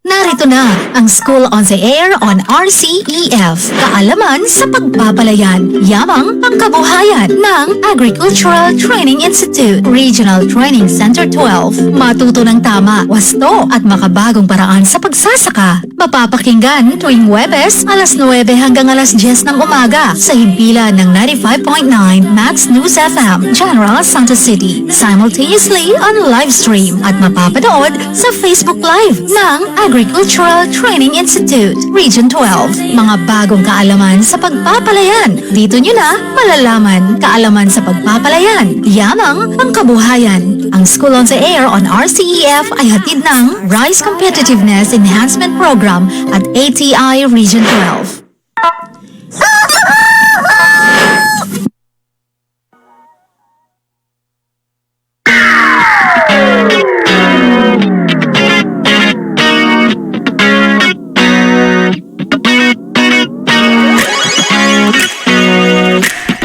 Narito na ang School on the Air on RCEF. Kaalaman sa pagpapalayan, yamang pangkabuhayan ng Agricultural Training Institute, Regional Training Center 12. Matuto ng tama, wasto at makabagong paraan sa pagsasaka. Mapapakinggan tuwing Huwebes, alas 9 hanggang alas 10 ng umaga sa himpilan ng 95.9 Max News FM, General Santos City. Simultaneously on live stream at mapapanood sa Facebook Live ng Agricultural Training Institute, Region 12. Mga bagong kaalaman sa pagpapalayan. Dito nyo na malalaman kaalaman sa pagpapalayan. Yamang pangkabuhayan. Ang School on the Air on RCEF ay hatid ng Rice Competitiveness Enhancement Program at ATI Region 12.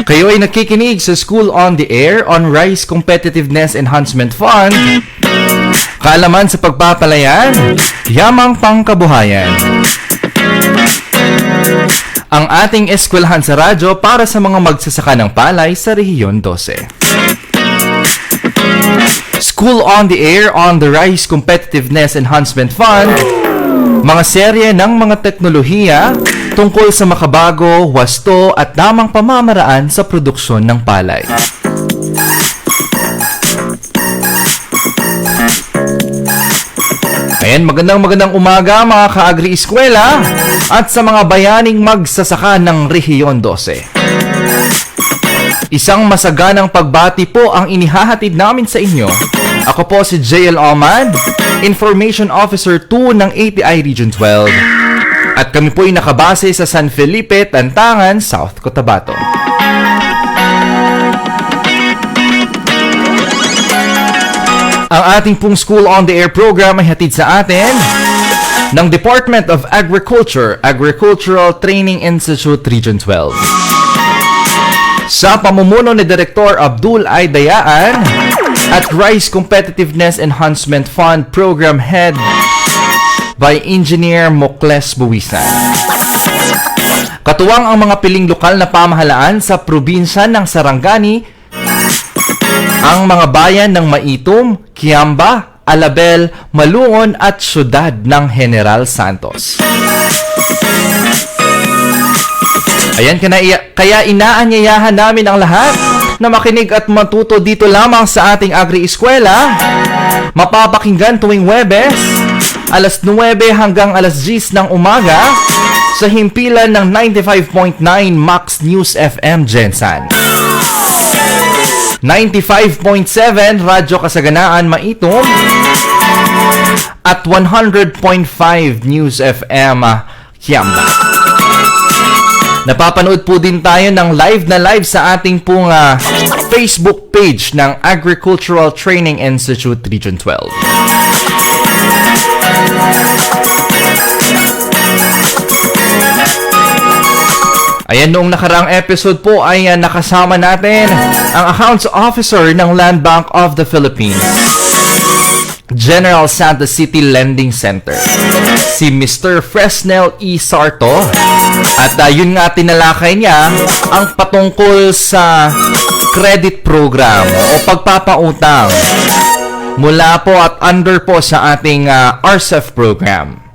Kayo ay nakikinig sa School on the Air on Rice Competitiveness Enhancement Fund. Kaalaman sa pagpapalayan, yamang pangkabuhayan. Ang ating eskwelahan sa radyo para sa mga magsasaka ng palay sa Rehiyon 12. School on the Air on the Rice Competitiveness Enhancement Fund. Mga serye ng mga teknolohiya tungkol sa makabago, wasto at tamang pamamaraan sa produksyon ng palay. Ayan, magandang umaga mga ka-agri-eskwela at sa mga bayaning magsasaka ng Rehiyon 12. Isang masaganang pagbati po ang inihahatid namin sa inyo. Ako po si JL Ahmad, Information Officer 2 ng ATI Region 12. At kami po ay nakabase sa San Felipe, Tantangan, South Cotabato. Ang ating pong School on the Air program ay hatid sa atin ng Department of Agriculture, Agricultural Training Institute Region 12. Sa pamumuno ni Direktor Abdul Aydayaan at Rice Competitiveness Enhancement Fund Program Head by Engineer Mokles Buwisan. Katuwang ang mga piling lokal na pamahalaan sa probinsya ng Sarangani, ang mga bayan ng Maitum, Kiamba, Alabel, Malungon at syudad ng General Santos. Ayan, kaya inaanyayahan namin ang lahat na makinig at matuto dito lamang sa ating Agri-Eskwela. Mapapakinggan tuwing Huwebes, alas 9 hanggang alas 10 ng umaga sa himpilan ng 95.9 Max News FM Gensan. 95.7 Radyo Kasaganaan Maitum at 100.5 News FM Kiamba. Napapanood po din tayo ng live na live sa ating pong Facebook page ng Agricultural Training Institute Region 12. Ayan, noong nakaraang episode po ay nakasama natin ang Accounts Officer ng Land Bank of the Philippines, General Santos City Lending Center, si Mr. Fresnel E. Sarto. At yun nga tinalakay niya ang patungkol sa credit program o pagpapautang mula po at under po sa ating RCEF program.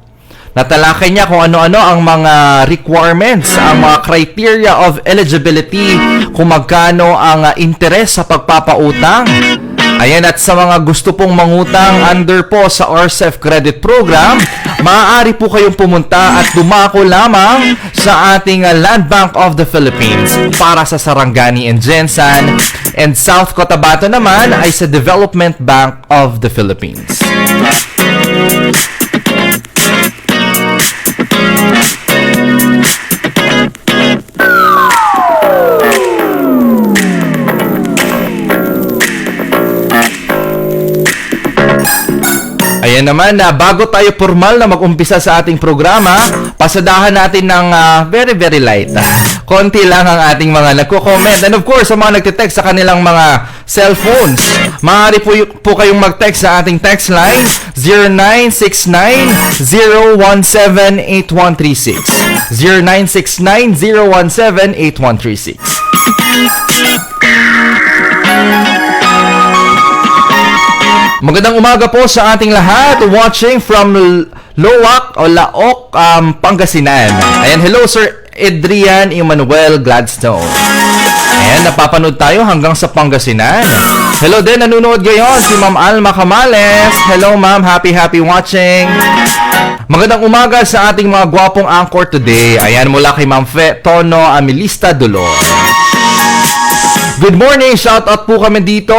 Natalakay niya kung ano-ano ang mga requirements, ang mga criteria of eligibility, kung magkano ang interes sa pagpapautang. Ayan, at sa mga gusto pong mangutang under po sa RCEF Credit Program, maaari po kayong pumunta at dumako lamang sa ating Land Bank of the Philippines para sa Sarangani and Gensan, and South Cotabato naman ay sa Development Bank of the Philippines. Ayan naman, bago tayo formal na mag-umpisa sa ating programa, pasadahan natin ng very very light. Konti lang ang ating mga nagko-comment. And of course, sa mga nagte-text sa kanilang mga cellphones, maaari po kayong mag-text sa ating text line 0969-017-8136. 0969-017-8136. Magandang umaga po sa ating lahat watching from Loac o Laoc, Pangasinan. Ayan, hello Sir Adrian Emmanuel Gladstone. Ayan, napapanood tayo hanggang sa Pangasinan. Hello din, nanonood ngayon si Ma'am Alma Camales. Hello Ma'am, happy watching. Magandang umaga sa ating mga gwapong anchor today. Ayan, mula kay Ma'am Fe Tono Amilista Dolor. Good morning, shout out po kami dito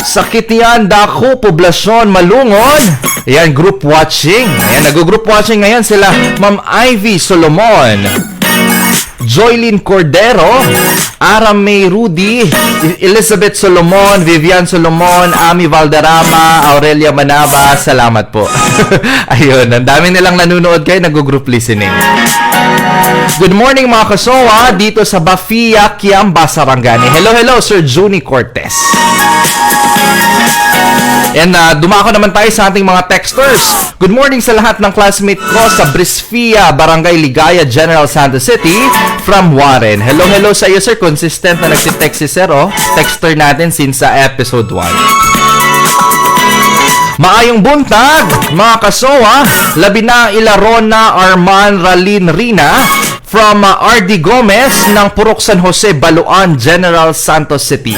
sa Kitian, Daco, Poblasyon, Malungon. Ayan, group watching. Ayan, nag-group watching ngayon sila Ma'am Ivy Solomon, Joylyn Cordero, Aram May Rudy, Elizabeth Solomon, Vivian Solomon, Ami Valderrama, Aurelia Manaba. Salamat po. Ayun, ang dami nilang nanonood kayo, nag-group listening. Good morning mga kasowa dito sa Bafia, Kiamba, Sarangani. Hello Sir Juni Cortez. And dumako naman tayo sa ating mga texters. Good morning sa lahat ng classmate ko sa Brisfia, Barangay Ligaya, General Santos City from Warren. Hello sa iyo sir, consistent na nagsi-text si sir, texter natin since sa episode 1. Maayong buntag, mga kasowa. Labina Ilarona Arman Ralin Rina from RD Gomez ng Purok San Jose, Baluan, General Santos City.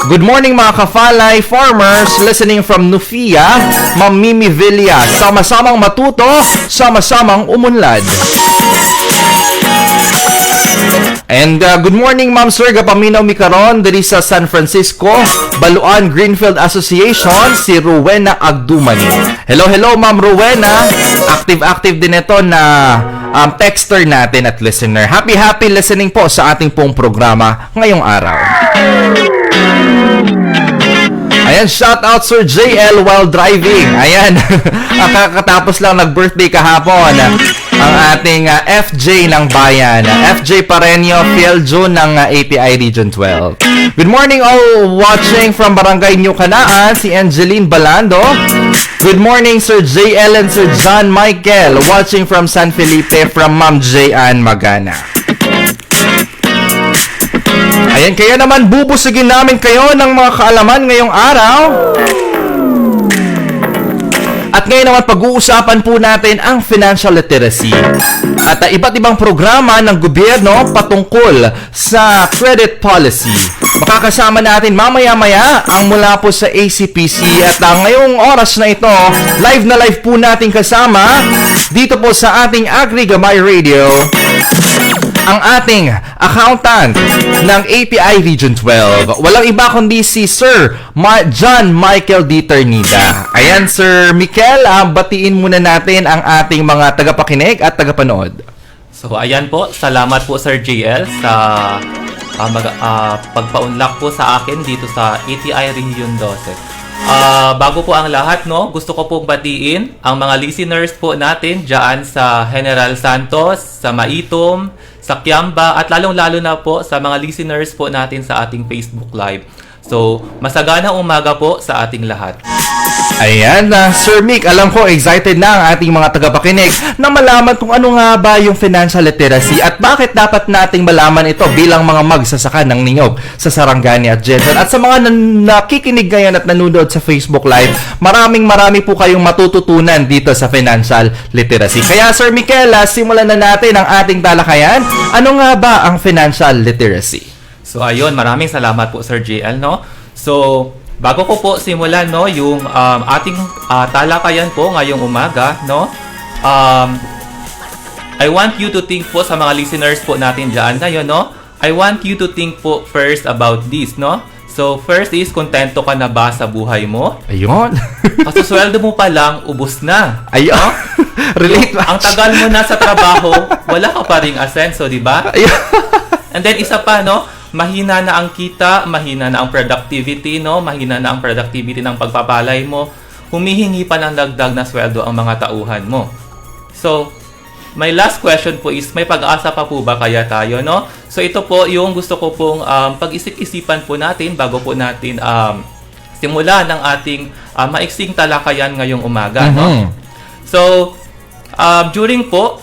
Good morning mga kafalay farmers listening from Nufia, Ma'am Mimi Villa. Sama-samang matuto, sama-samang umunlad. And good morning Ma'am Sir Gapaminaw Mikaron diri sa San Francisco, Baluan Greenfield Association, si Rowena Agdumani. Hello Ma'am Rowena. Active din ito na texter natin at listener. Happy listening po sa ating pong programa ngayong araw. Ayan, shout out Sir JL while driving. Ayan, ang kakatapos lang nag-birthday kahapon. Ang ating FJ ng bayan. FJ Pareño Fieljo ng API Region 12. Good morning all watching from Barangay New Canaan, si Angeline Balando. Good morning Sir JL and Sir John Michael watching from San Felipe from Ma'am J.Ann Magana. Ayan, kaya naman bubusugin namin kayo ng mga kaalaman ngayong araw. At ngayon naman pag-uusapan po natin ang financial literacy at iba't ibang programa ng gobyerno patungkol sa credit policy. Makakasama natin mamaya-maya ang mula po sa ACPC at ngayong oras na ito, live na live po natin kasama dito po sa ating Agri Gamay Radio ang ating accountant ng API Region 12. Walang iba kundi si Sir John Michael D. Ternida. Ayan, Sir Michael, batiin muna natin ang ating mga tagapakinig at tagapanood. So, ayan po. Salamat po, Sir JL, sa pagpaunlak po sa akin dito sa ATI Region 12. Bago po ang lahat, no, gusto ko pong batiin ang mga listeners po natin dyan sa General Santos, sa Maitom, sa Kiamba, at lalong-lalo na po sa mga listeners po natin sa ating Facebook Live. So, masaganang umaga po sa ating lahat. Ayan, Sir Mick, alam ko excited na ang ating mga tagapakinig na malaman kung ano nga ba yung financial literacy at bakit dapat nating malaman ito bilang mga magsasaka ng niyog sa Sarangani at Jetson. At sa mga nakikinig ngayon at nanonood sa Facebook Live, marami po kayong matututunan dito sa financial literacy. Kaya Sir Michael, simulan na natin ang ating talakayan. Ano nga ba ang financial literacy? So, ayun, maraming salamat po, Sir JL, no? So, bago ko po simulan, no, yung ating talakayan po ngayong umaga, no, I want you to think po sa mga listeners po natin dyan ngayon, no, I want you to think po first about this, no. So, first is, kontento ka na ba sa buhay mo? Ayun. Kasi sweldo mo pa lang, ubos na. Ayun. No? Relate Ang tagal mo na sa trabaho, wala ka pa ring asenso, di ba? Ayun. And then, isa pa, no, mahina na ang kita, mahina na ang productivity, no? Mahina na ang productivity ng pagpapalay mo. Humihingi pa ng dagdag na sweldo ang mga tauhan mo. So, my last question po is, may pag-asa pa po ba kaya tayo, no? So, ito po yung gusto ko pong pag-isip-isipan po natin bago po natin simulan ng ating maiksing talakayan ngayong umaga, no? So, during po,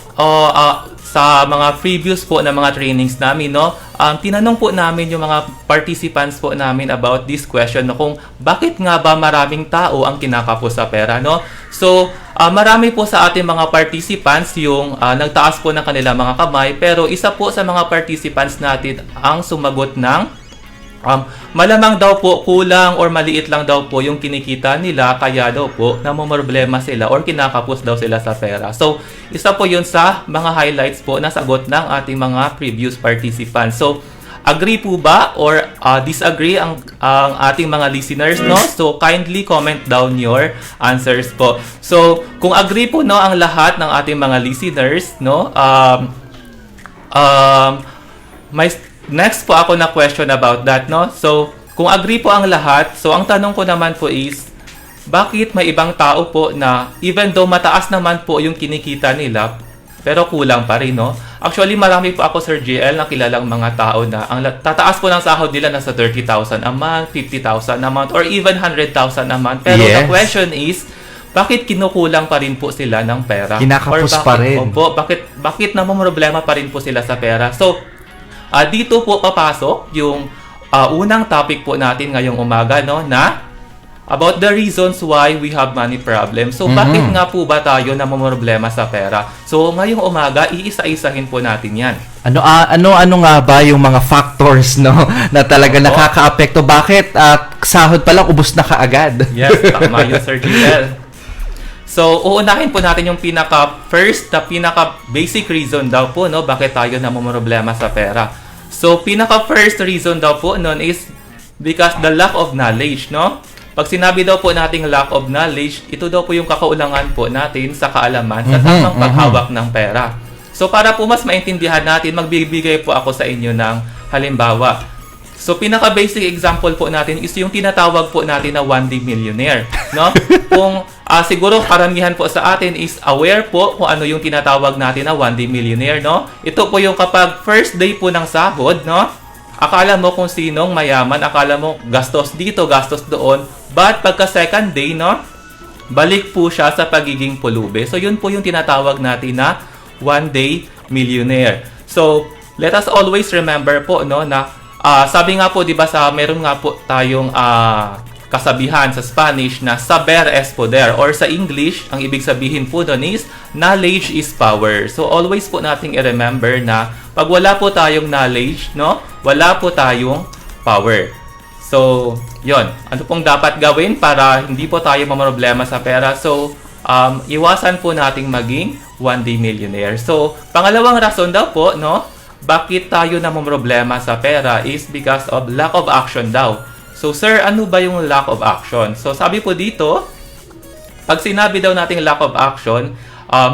sa mga previous po na mga trainings namin, no, tinanong po namin yung mga participants po namin about this question, no, kung bakit nga ba maraming tao ang kinakapos sa pera, no? So, marami po sa ating mga participants yung nagtaas po ng kanilang mga kamay, pero isa po sa mga participants natin ang sumagot ng malamang daw po kulang or maliit lang daw po yung kinikita nila, kaya daw po namomroblema sila or kinakapos daw sila sa pera. So, isa po yun sa mga highlights po na sagot ng ating mga previous participants. So, agree po ba or disagree ang ating mga listeners, no? So, kindly comment down your answers po. So, kung agree po, no, ang lahat ng ating mga listeners, no, may next po ako na question about that, no? So, kung agree po ang lahat, so ang tanong ko naman po is, bakit may ibang tao po na even though mataas naman po yung kinikita nila, pero kulang pa rin, no? Actually, marami po ako, Sir JL, na kilalang mga tao na ang tataas po ng sahod nila nasa 30,000 a month, 50,000 a month, or even 100,000 a month. Pero the question is, bakit kinukulang pa rin po sila ng pera? Kinakapos pa rin. Opo, bakit namomroblema pa rin po sila sa pera? So, dito po papasok yung unang topic po natin ngayong umaga, no, na about the reasons why we have money problems. So, bakit nga po ba tayo namomroblema sa pera? So, ngayong umaga, iisa-isahin po natin yan. Ano nga ba yung mga factors, no, na talaga nakakaapekto? Bakit sahod pa lang ubos na kaagad? Yes, tama yun, Sir JL. So, uunahin po natin yung pinaka-basic reason daw po, no, bakit tayo namomroblema sa pera. So, pinaka-first reason daw po nun is because the lack of knowledge, no? Pag sinabi daw po nating lack of knowledge, ito daw po yung kakaulangan po natin sa kaalaman sa tamang paghawak ng pera. So, para po mas maintindihan natin, magbibigay po ako sa inyo ng halimbawa. So, pinaka-basic example po natin is yung tinatawag po natin na one-day millionaire, no? Kung siguro karamihan po sa atin is aware po kung ano yung tinatawag natin na one-day millionaire, no? Ito po yung kapag first day po ng sahod, no? Akala mo kung sinong mayaman, akala mo gastos dito, gastos doon, but pagka second day, no? Balik po siya sa pagiging pulube. So, yun po yung tinatawag natin na one-day millionaire. So, let us always remember po, no, na sabi nga po, di ba, meron nga po tayong kasabihan sa Spanish na saber es poder, or sa English, ang ibig sabihin po doon is knowledge is power. So, always po nating i-remember na pag wala po tayong knowledge, no, wala po tayong power. So, yon. Ano pong dapat gawin para hindi po tayo mamroblema sa pera? So, iwasan po nating maging one-day millionaire. So, pangalawang rason daw po, no, bakit tayo namumroblema sa pera is because of lack of action daw. So, sir, ano ba yung lack of action? So, sabi po dito, pag sinabi daw nating lack of action,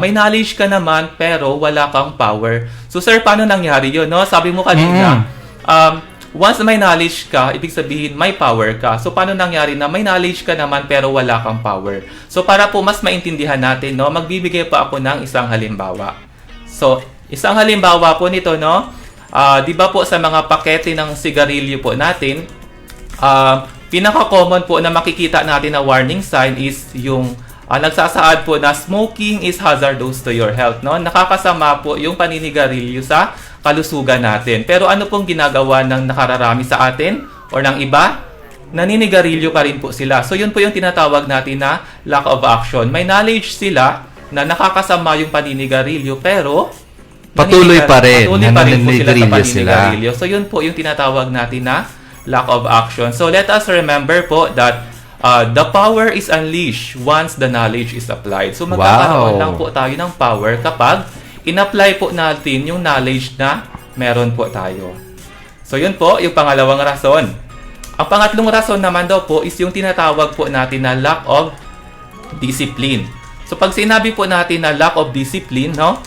may knowledge ka naman pero wala kang power. So, sir, paano nangyari yun? No? Sabi mo kanina, once may knowledge ka, ibig sabihin may power ka. So, paano nangyari na may knowledge ka naman pero wala kang power? So, para po mas maintindihan natin, no, magbibigay pa ako ng isang halimbawa. So, isang halimbawa po nito, no? Di ba po sa mga pakete ng sigarilyo po natin, pinaka-common po na makikita natin na warning sign is yung nagsasaad po na smoking is hazardous to your health, no? Nakakasama po yung paninigarilyo sa kalusugan natin. Pero ano pong ginagawa ng nakararami sa atin or ng iba? Naninigarilyo pa rin po sila. So, yun po yung tinatawag natin na lack of action. May knowledge sila na nakakasama yung paninigarilyo, pero Patuloy pa rin po na sila sa naninigarilyo sila. paninigarilyo. So, yun po yung tinatawag natin na lack of action. So, let us remember po that the power is unleashed once the knowledge is applied. So, magkakaroon lang po tayo ng power kapag in-apply po natin yung knowledge na meron po tayo. So, yun po yung pangalawang rason. Ang pangatlong rason naman daw po is yung tinatawag po natin na lack of discipline. So, pag sinabi po natin na lack of discipline, no?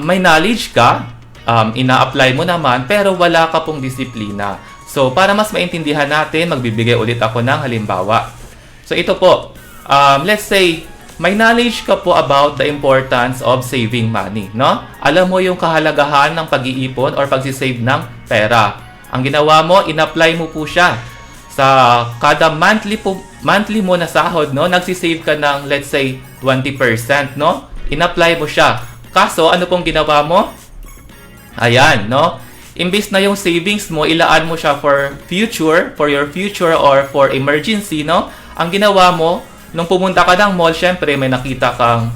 May knowledge ka, ina-apply mo naman, pero wala ka pong disiplina. So, para mas maintindihan natin, magbibigay ulit ako ng halimbawa. So, ito po. Let's say, may knowledge ka po about the importance of saving money, no? Alam mo yung kahalagahan ng pag-iipon or pagsisave ng pera. Ang ginawa mo, in-apply mo po siya. Sa kada monthly mo na sahod, no? Nagsisave ka ng, let's say, 20%, no? In-apply mo siya. Kaso, ano pong ginawa mo? Ayan, no? Imbis na yung savings mo, ilaan mo siya for your future or for emergency, no? Ang ginawa mo, nung pumunta ka ng mall, syempre may nakita kang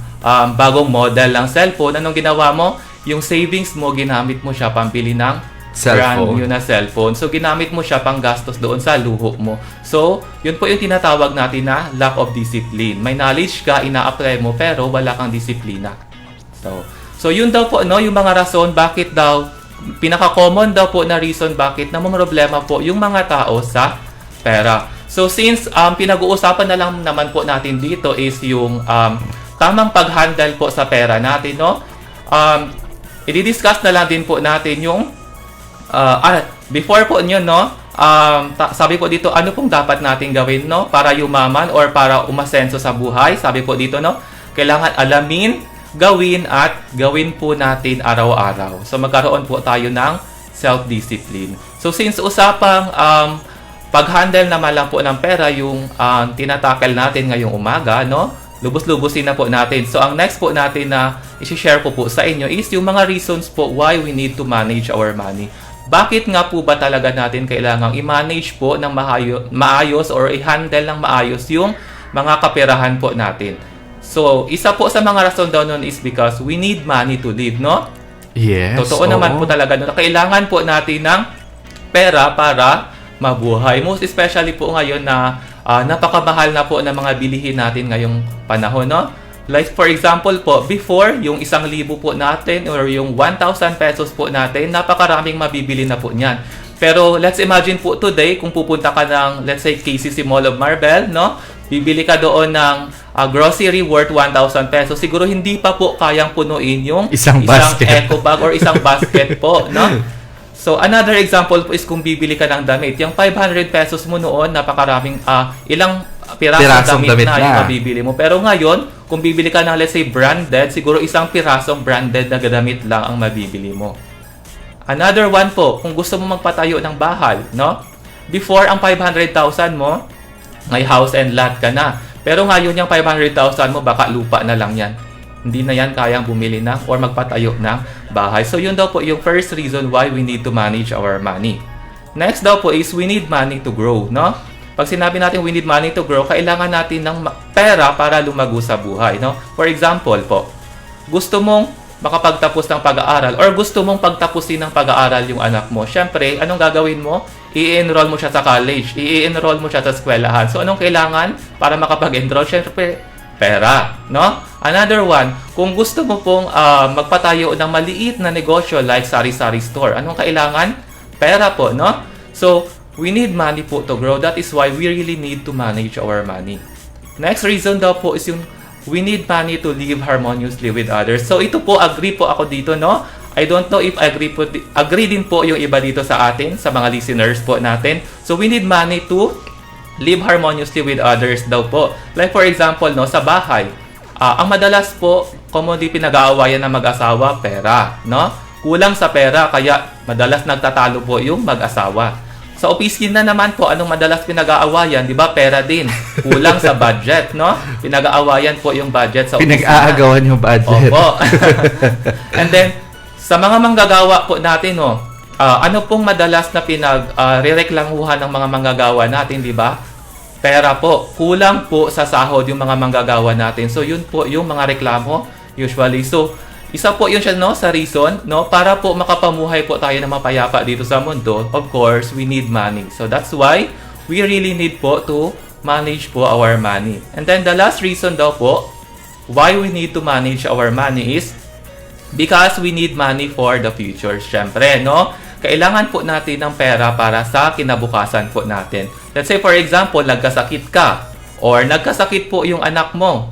bagong model ng cellphone. Anong ginawa mo? Yung savings mo, ginamit mo siya pambili ng brand new na cellphone. So, ginamit mo siya pang gastos doon sa luho mo. So, yun po yung tinatawag natin na lack of discipline. May knowledge ka, ina-apply mo, pero wala kang disiplina. So yun daw po, no, yung mga rason bakit daw, pinaka-common daw po na reason bakit namumroblema po yung mga tao sa pera. So since pinag-uusapan na lang naman po natin dito is yung tamang pag-handle po sa pera natin, no? I-discuss na lang din po natin yung before po nyo, no? Sabi po dito, ano pong dapat natin gawin, no? Para yumaman or para umasenso sa buhay. Sabi po dito, no? Kailangan alamin, gawin at gawin po natin araw-araw. So, magkaroon po tayo ng self-discipline. So, since usapang pag-handle naman lang po ng pera yung tinatakal natin ngayong umaga, no? Lubos-lubusin na po natin. So, ang next po natin na isi-share po sa inyo is yung mga reasons po why we need to manage our money. Bakit nga po ba talaga natin kailangang i-manage po ng maayos or i-handle ng maayos yung mga kaperahan po natin? So, isa po sa mga rason daw nun is because we need money to live, no? Yes. Totoo naman po talaga nun. Kailangan po natin ng pera para mabuhay. Most especially po ngayon na napakamahal na po ng mga bilihin natin ngayong panahon, no? Like for example po, before, yung 1,000 po natin or yung 1,000 pesos po natin, napakaraming mabibili na po niyan. Pero let's imagine po today, kung pupunta ka ng, let's say, KCC Mall of Marbel, no? Bibili ka doon ng grocery worth 1,000 pesos. Siguro hindi pa po kayang punuin yung isang basket. eco bag or isang basket po, no? So, another example po is kung bibili ka ng damit. Yung 500 pesos mo noon, napakaraming, ilang pirasong damit na yung mabibili mo. Pero ngayon, kung bibili ka ng, let's say, branded, siguro isang pirasong branded na damit lang ang mabibili mo. Another one po, kung gusto mo magpatayo ng bahay, no? Before, ang 500,000 mo, may house and lot ka na. Pero ngayon, yung 500,000 mo, baka lupa na lang yan. Hindi na yan kayang bumili na or magpatayo ng bahay. So, yun daw po yung first reason why we need to manage our money. Next daw po is we need money to grow, no? Pag sinabi natin we need money to grow, kailangan natin ng pera para lumago sa buhay, no? For example po, gusto mong makapagtapos ng pag-aaral or gusto mong pagtapusin ng pag-aaral yung anak mo. Syempre, anong gagawin mo? I-enroll mo siya sa college, i-enroll mo siya sa eskwelahan. So, anong kailangan para makapag-enroll? Syempre, pera, no? Another one, kung gusto mo pong magpatayo ng maliit na negosyo like sari-sari store, anong kailangan? Pera po, no? So, we need money po to grow. That is why we really need to manage our money. Next reason daw po is yung we need money to live harmoniously with others. So, ito po, agree po ako dito, no? I don't know if agree din po yung iba dito sa atin, sa mga listeners po natin. So, we need money to live harmoniously with others daw po. Like for example, no, sa bahay, ang madalas po, commonly pinag-aawayan ng mag-asawa, pera, no? Kulang sa pera, kaya madalas nagtatalo po yung mag-asawa. Sa opisina naman po, anong madalas pinag-aawayan? Di ba? Pera din. Kulang sa budget, no? Pinag-aawayan po yung budget sa opisina. Pinag-aagawan yung budget. Opo. And then, sa mga manggagawa po natin, no, ano pong madalas na re-reklamuhan ng mga manggagawa natin, di ba? Pera po. Kulang po sa sahod yung mga manggagawa natin. So, yun po yung mga reklamo usually. So, isa po yun siya, no, sa reason, no, para po makapamuhay po tayo na mapayapa dito sa mundo. Of course, we need money. So, that's why we really need po to manage po our money. And then, the last reason daw po why we need to manage our money is because we need money for the future. Siyempre, no? Kailangan po natin ng pera para sa kinabukasan po natin. Let's say, for example, nagkasakit ka, or nagkasakit po yung anak mo,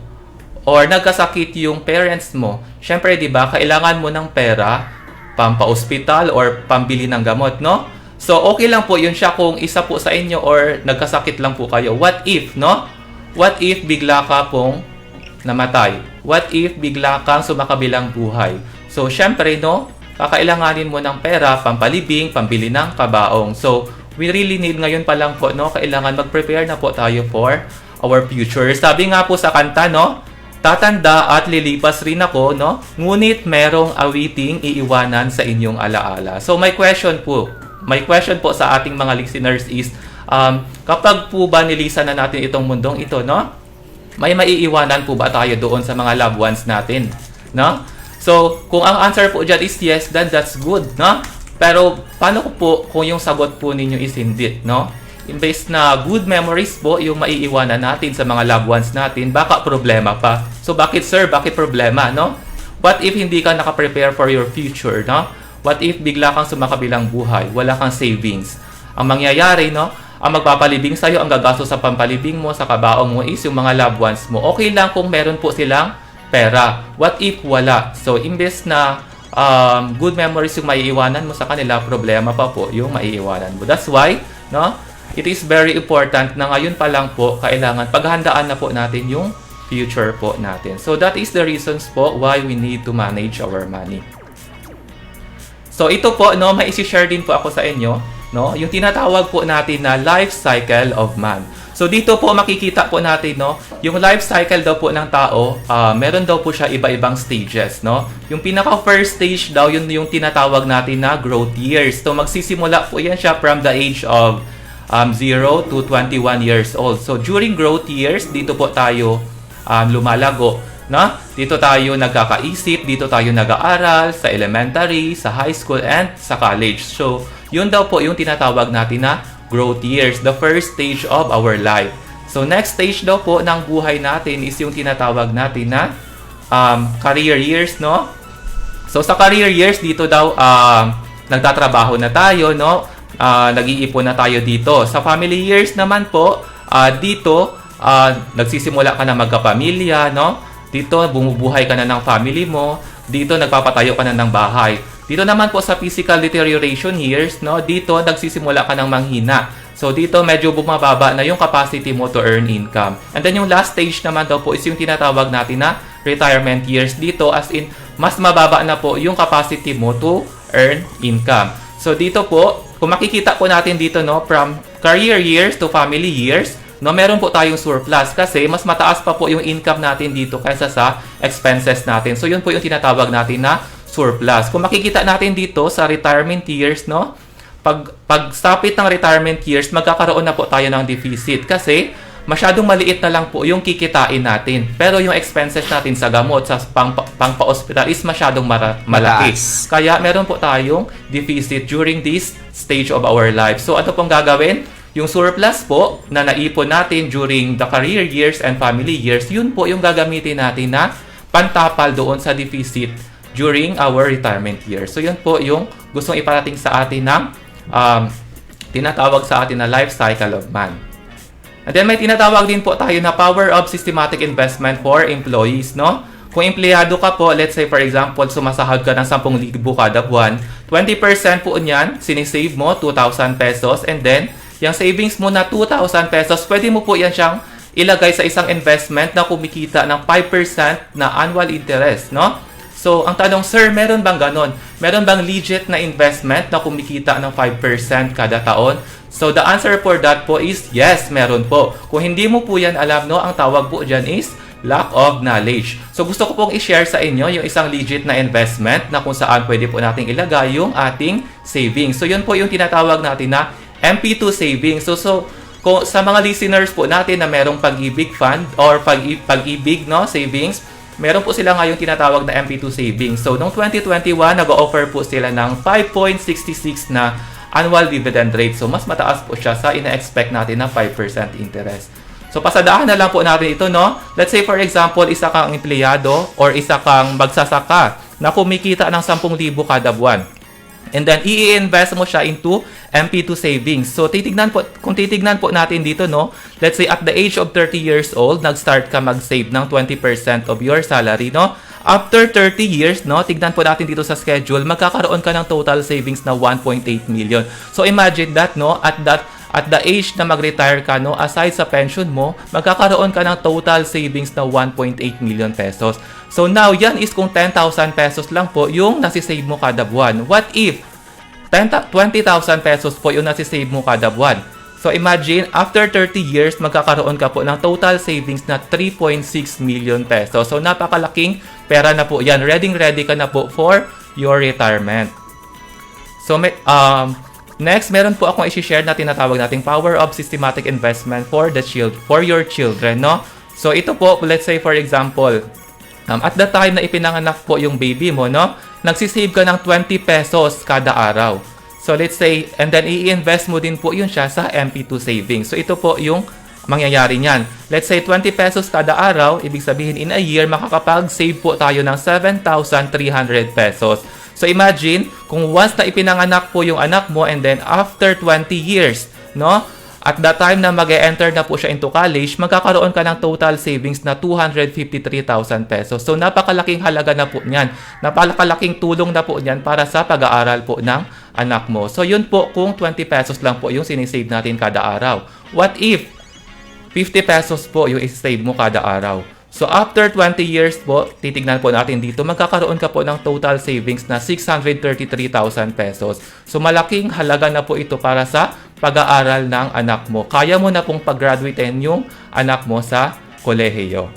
or nagkasakit yung parents mo. Siyempre, di ba, kailangan mo ng pera, pampa-hospital, or pambili ng gamot, no? So, okay lang po yun siya kung isa po sa inyo, or nagkasakit lang po kayo. What if, no? What if bigla ka pong namatay? What if bigla kang sumakabilang buhay? So, syempre, no? Kakailanganin mo ng pera, pampalibing, pambili ng kabaong. So, we really need ngayon pa lang po, no? Kailangan mag-prepare na po tayo for our future. Sabi nga po sa kanta, no? Tatanda at lilipas rin ako, no? Ngunit merong awiting iiwanan sa inyong alaala. So, my question po sa ating mga listeners is, kapag po ba nilisan na natin itong mundong ito, no? May maiiwanan po ba tayo doon sa mga loved ones natin, no? So, kung ang answer po dyan is yes, then that's good, no? Pero, paano po kung yung sagot po ninyo is hindi, no? Imbes na good memories po yung maiiwanan natin sa mga loved ones natin, baka problema pa. So, bakit sir? Bakit problema, no? What if hindi ka nakaprepare for your future, no? What if bigla kang sumakabilang buhay, wala kang savings? Ang mangyayari, no? Ang magpapalibing sa'yo, ang gagastos sa pampalibing mo, sa kabaong mo is yung mga loved ones mo. Okay lang kung meron po silang pera. What if wala? So, imbes na good memories yung maiiwanan mo sa kanila, problema pa po yung maiiwanan mo. That's why, no? It is very important na ngayon pa lang po, kailangan paghandaan na po natin yung future po natin. So, that is the reasons po why we need to manage our money. So, ito po, no, may isi-share din po ako sa inyo, no? Yung tinatawag po natin na life cycle of man. So, dito po makikita po natin, no, yung life cycle daw po ng tao, meron daw po siya iba-ibang stages, no? Yung pinaka-first stage daw, yun yung tinatawag natin na growth years. So, magsisimula po yan siya from the age of 0 to 21 years old. So, during growth years, dito po tayo lumalago, no? Dito tayo nagkakaisip, dito tayo nag-aaral sa elementary, sa high school, and sa college. So, yun daw po yung tinatawag natin na growth years, the first stage of our life. So, next stage daw po ng buhay natin is yung tinatawag natin na career years, no? So, sa career years, dito daw nagtatrabaho na tayo, no? Nag-iipon na tayo dito. Sa family years naman po, dito nagsisimula ka na magkapamilya, no? Dito bumubuhay ka na ng family mo. Dito nagpapatayo ka na ng bahay. Dito naman po sa physical deterioration years, no, dito nagsisimula ka ng manghina. So dito medyo bumababa na yung capacity mo to earn income. And then yung last stage naman daw po is yung tinatawag natin na retirement years. Dito as in mas mababa na po yung capacity mo to earn income. So dito po, kung makikita po natin dito, no, from career years to family years, no, meron po tayong surplus kasi mas mataas pa po yung income natin dito kaysa sa expenses natin. So yun po yung tinatawag natin na surplus. Kung makikita natin dito sa retirement years, no, pag stopit ng retirement years, magkakaroon na po tayo ng deficit kasi masyadong maliit na lang po yung kikitain natin. Pero yung expenses natin sa gamot, sa pang-pa-hospital is masyadong malaki. Mataas. Kaya meron po tayong deficit during this stage of our life. So ano pong gagawin? Yung surplus po na naipon natin during the career years and family years, yun po yung gagamitin natin na pantapal doon sa deficit during our retirement years. So yun po yung gustong iparating sa atin ng tinatawag sa atin na life cycle of man. And then may tinatawag din po tayo na power of systematic investment for employees, no? Kung empleyado ka po, let's say for example, sumasahod ka ng 10,000 kada buwan, 20% po niyan, sinisave mo 2,000 pesos, and then yung savings mo na 2,000 pesos, pwede mo po yan siyang ilagay sa isang investment na kumikita ng 5% na annual interest, no? So, ang tanong, sir, meron bang ganon? Meron bang legit na investment na kumikita ng 5% kada taon? So, the answer for that po is yes, meron po. Kung hindi mo po yan alam, no, ang tawag po dyan is lack of knowledge. So, gusto ko pong i-share sa inyo yung isang legit na investment na kung saan pwede po nating ilagay yung ating savings. So, yun po yung tinatawag natin na MP2 savings. So kung sa mga listeners po natin na merong pag-ibig fund or pag-ibig, no, savings, meron po sila ngayong tinatawag na MP2 savings. So, noong 2021, nag-offer po sila ng 5.66 na annual dividend rate. So, mas mataas po siya sa ina-expect natin na 5% interest. So, pasadaan na lang po natin ito, no? Let's say, for example, isa kang empleyado or isa kang magsasaka na kumikita ng 10,000 kada buwan. And then, i-invest mo siya into MP2 savings. So, kung titignan po natin dito, no, let's say at the age of 30 years old, nag-start ka mag-save ng 20% of your salary, no? After 30 years, no, tignan po natin dito sa schedule, magkakaroon ka ng total savings na 1.8 million. So, imagine that, no, at the age na mag-retire ka, no, aside sa pension mo, magkakaroon ka ng total savings na 1.8 million pesos. So now, yan is kung 10,000 pesos lang po yung nasisave mo kada buwan. What if 20,000 pesos po yung nasisave mo kada buwan? So imagine, after 30 years, magkakaroon ka po ng total savings na 3.6 million pesos. So napakalaking pera na po yan. Ready ka na po for your retirement. So next, meron po akong i-share na tinatawag nating power of systematic investment for your children, no? So ito po, let's say for example, at the time na ipinanganak po yung baby mo, no, nagsisave ka ng 20 pesos kada araw. So let's say, and then i-invest mo din po yun siya sa MP2 savings. So ito po yung mangyayari niyan. Let's say 20 pesos kada araw, ibig sabihin in a year, makakapag-save po tayo ng 7,300 pesos. So imagine, kung once na ipinanganak po yung anak mo and then after 20 years, no, at that time na mag-e-enter na po siya into college, magkakaroon ka ng total savings na 253,000 pesos. So napakalaking halaga na po niyan. Napakalaking tulong na po niyan para sa pag-aaral po ng anak mo. So yun po kung 20 pesos lang po yung sinisave natin kada araw. What if 50 pesos po yung isave mo kada araw? So, after 20 years po, titignan po natin dito, magkakaroon ka po ng total savings na 633,000 pesos. So, malaking halaga na po ito para sa pag-aaral ng anak mo. Kaya mo na pong pag-graduatein yung anak mo sa kolehiyo.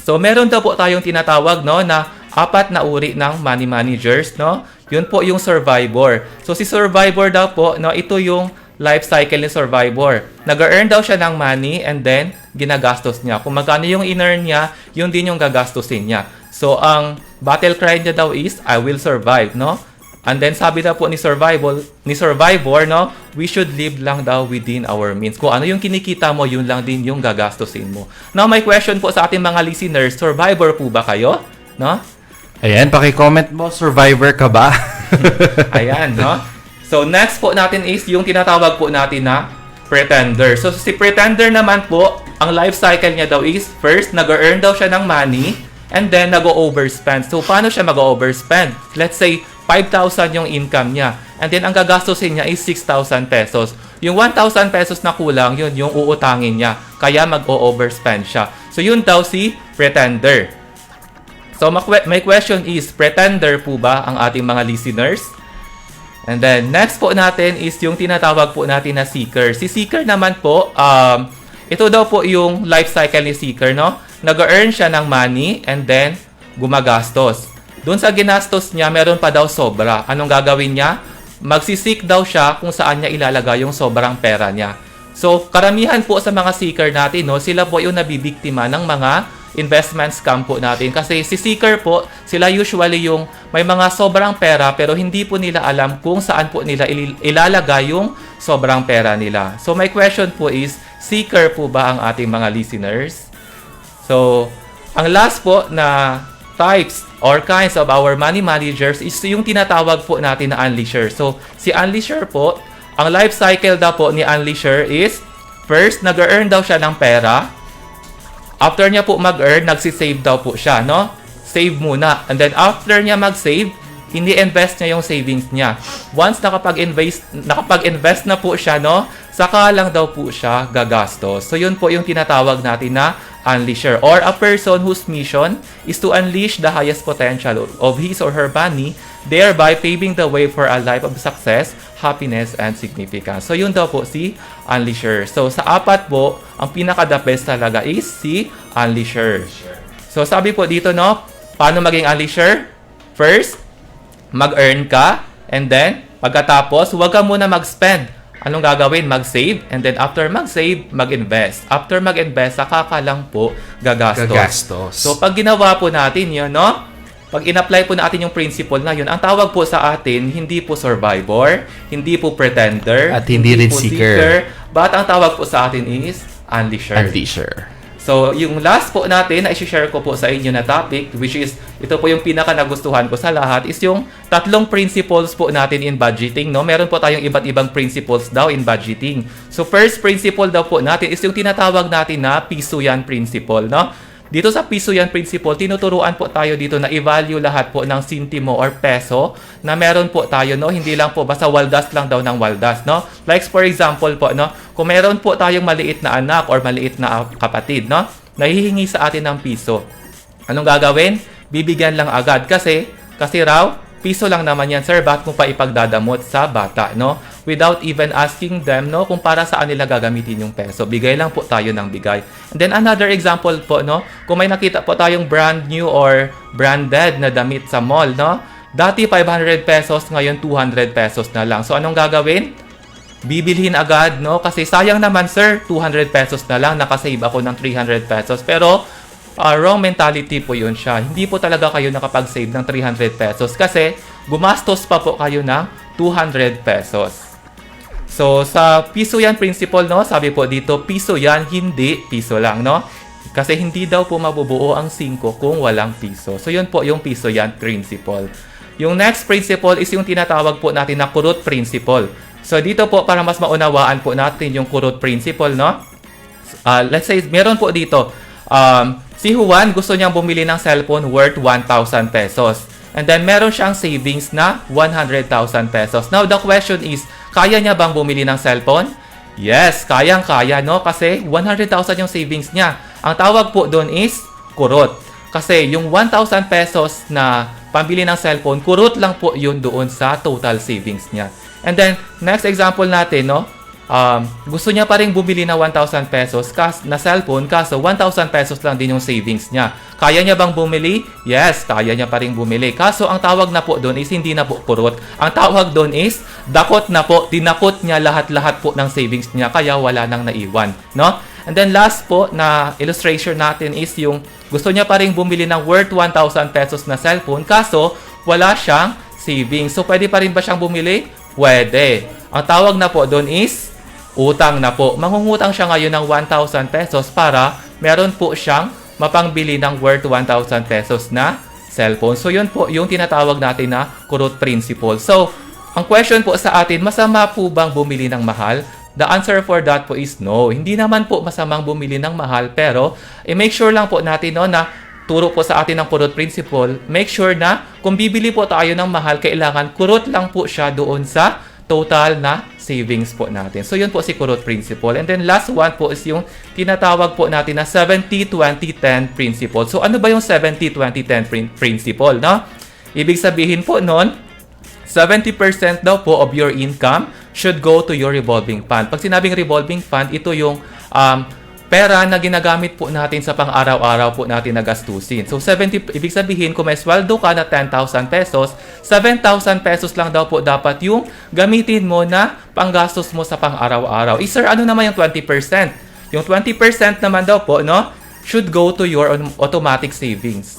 So, meron daw po tayong tinatawag, no, na 4 na uri ng money managers, no? Yun po yung survivor. So, si survivor daw po, no, ito yung life cycle ni survivor. Nag-earn daw siya ng money and then ginagastos niya. Kung magkano yung in-earn niya, yun din yung gagastusin niya. So, ang battle cry niya daw is, I will survive, no? And then, sabi daw po ni survivor, no? We should live lang daw within our means. Kung ano yung kinikita mo, yun lang din yung gagastusin mo. Now, may question po sa ating mga listeners, survivor po ba kayo? No? Ayan, paki-comment mo, survivor ka ba? Ayan, no? So, next po natin is yung tinatawag po natin na pretender. So, si pretender naman po, ang life cycle niya daw is, first, nag-earn daw siya ng money, and then nag-overspend. So, paano siya mag-overspend? Let's say, 5,000 yung income niya. And then, ang gagastusin niya is 6,000 pesos. Yung 1,000 pesos na kulang, yun yung uutangin niya. Kaya mag-o-overspend siya. So, yun daw si pretender. So, my question is, pretender po ba ang ating mga listeners? And then, next po natin is yung tinatawag po natin na seeker. Si seeker naman po, ito daw po yung life cycle ni seeker, no? Nag-earn siya ng money and then gumagastos. Doon sa ginastos niya, meron pa daw sobra. Anong gagawin niya? Magsisik daw siya kung saan niya ilalagay yung sobrang pera niya. So, karamihan po sa mga seeker natin, no, sila po yung nabibiktima ng mga investment scam po natin. Kasi si seeker po, sila usually yung may mga sobrang pera pero hindi po nila alam kung saan po nila ilalagay yung sobrang pera nila. So, my question po is, seeker po ba ang ating mga listeners? So, ang last po na types or kinds of our money managers is yung tinatawag po natin na unleasher. So, si unleasher po, ang life cycle daw po ni unleasher is first, nag-earn daw siya ng pera. After niya po mag-earn, nagsisave daw po siya, no? Save muna. And then after niya mag-save, ini-invest niya yung savings niya. Once nakapag-invest na po siya, no? Saka lang daw po siya gagastos. So, yun po yung tinatawag natin na unleasher, or a person whose mission is to unleash the highest potential of his or her money, thereby paving the way for a life of success, happiness, and significance. So, yun daw po si unleasher. So, sa apat po, ang pinaka-the best talaga is si unleasher. So, sabi po dito, no, paano maging unleasher? First, mag-earn ka, and then, pagkatapos, huwag ka muna mag-spend. Anong gagawin? Mag-save, and then after mag-save, mag-invest. After mag-invest, saka ka lang po gagastos. So, pag ginawa po natin yun, no? Pag in-apply po natin yung principle na yun, ang tawag po sa atin, hindi po survivor, hindi po pretender, at hindi rin po seeker. But ang tawag po sa atin is unleasher. Unleasher. So, yung last po natin na i-share ko po sa inyo na topic, which is, ito po yung pinaka nagustuhan ko sa lahat, is yung tatlong principles po natin in budgeting, no? Meron po tayong iba't ibang principles daw in budgeting. So, first principle daw po natin is yung tinatawag natin na piso yan principle, no? Dito sa piso yan principle, tinuturuan po tayo dito na i-value lahat po ng sintimo or peso na meron po tayo, no? Hindi lang po basta waldas lang daw ng waldas, no? Like for example po, no? Kung meron po tayong maliit na anak or maliit na kapatid, no? Nahihingi sa atin ng piso. Anong gagawin? Bibigyan lang agad kasi raw piso lang naman yan, sir, bakit mo pa ipagdadamot sa bata, no? Without even asking them, no, kung para saan nila gagamitin yung peso. Bigay lang po tayo ng bigay. And then another example po, no, kung may nakita po tayong brand new or branded na damit sa mall, no, dati 500 pesos, ngayon 200 pesos na lang. So anong gagawin? Bibilhin agad, no, kasi sayang naman, sir, 200 pesos na lang, nakasave ako ng 300 pesos. Pero wrong mentality po yun siya. Hindi po talaga kayo nakapag-save ng 300 pesos kasi gumastos pa po kayo ng 200 pesos. So, sa piso yan principle, no, sabi po dito, piso yan, hindi piso lang, no? Kasi hindi daw po mabubuo ang 5 kung walang piso. So, yun po yung piso yan principle. Yung next principle is yung tinatawag po natin na kurot principle. So, dito po, para mas maunawaan po natin yung kurot principle, no? Let's say, meron po dito, si Juan gusto niyang bumili ng cellphone worth 1,000 pesos. And then, meron siyang savings na 100,000 pesos. Now, the question is, kaya niya bang bumili ng cellphone? Yes, kayang-kaya, no? Kasi 100,000 yung savings niya. Ang tawag po doon is kurot. Kasi yung 1,000 pesos na pambili ng cellphone, kurot lang po yun doon sa total savings niya. And then, next example natin, no? Gusto niya pa rin bumili na 1,000 pesos na cellphone, kaso 1,000 pesos lang din yung savings niya. Kaya niya bang bumili? Yes, kaya niya pa rin bumili. Kaso ang tawag na po doon is hindi na po kurot. Ang tawag doon is dakot na po. Dinakot niya lahat-lahat po ng savings niya, kaya wala nang naiwan, no? And then last po na illustration natin is yung gusto niya pa rin bumili ng worth 1,000 pesos na cellphone, kaso wala siyang savings. So pwede pa rin ba siyang bumili? Pwede. Ang tawag na po doon is utang na po. Mangungutang siya ngayon ng 1,000 pesos para meron po siyang mapangbili ng worth 1,000 pesos na cellphone. So, yun po yung tinatawag natin na kurot principle. So, ang question po sa atin, masama po bang bumili ng mahal? The answer for that po is no. Hindi naman po masamang bumili ng mahal, pero make sure lang po natin, no, na turo po sa atin ng kurot principle, make sure na kung bibili po tayo ng mahal, kailangan kurot lang po siya doon sa total na savings po natin. So, yun po si kurot principle. And then, last one po is yung tinatawag po natin na 70-20-10 principle. So, ano ba yung 70-20-10 principle, no? Ibig sabihin po nun, 70% daw po of your income should go to your revolving fund. Pag sinabing revolving fund, ito yung pera na ginagamit po natin sa pang-araw-araw po natin na gastusin. So, ibig sabihin, kung may sweldo ka na 10,000 pesos, 7,000 pesos lang daw po dapat yung gamitin mo na panggastos mo sa pang-araw-araw. Sir, ano naman yung 20%? Yung 20% naman daw po, no, should go to your automatic savings.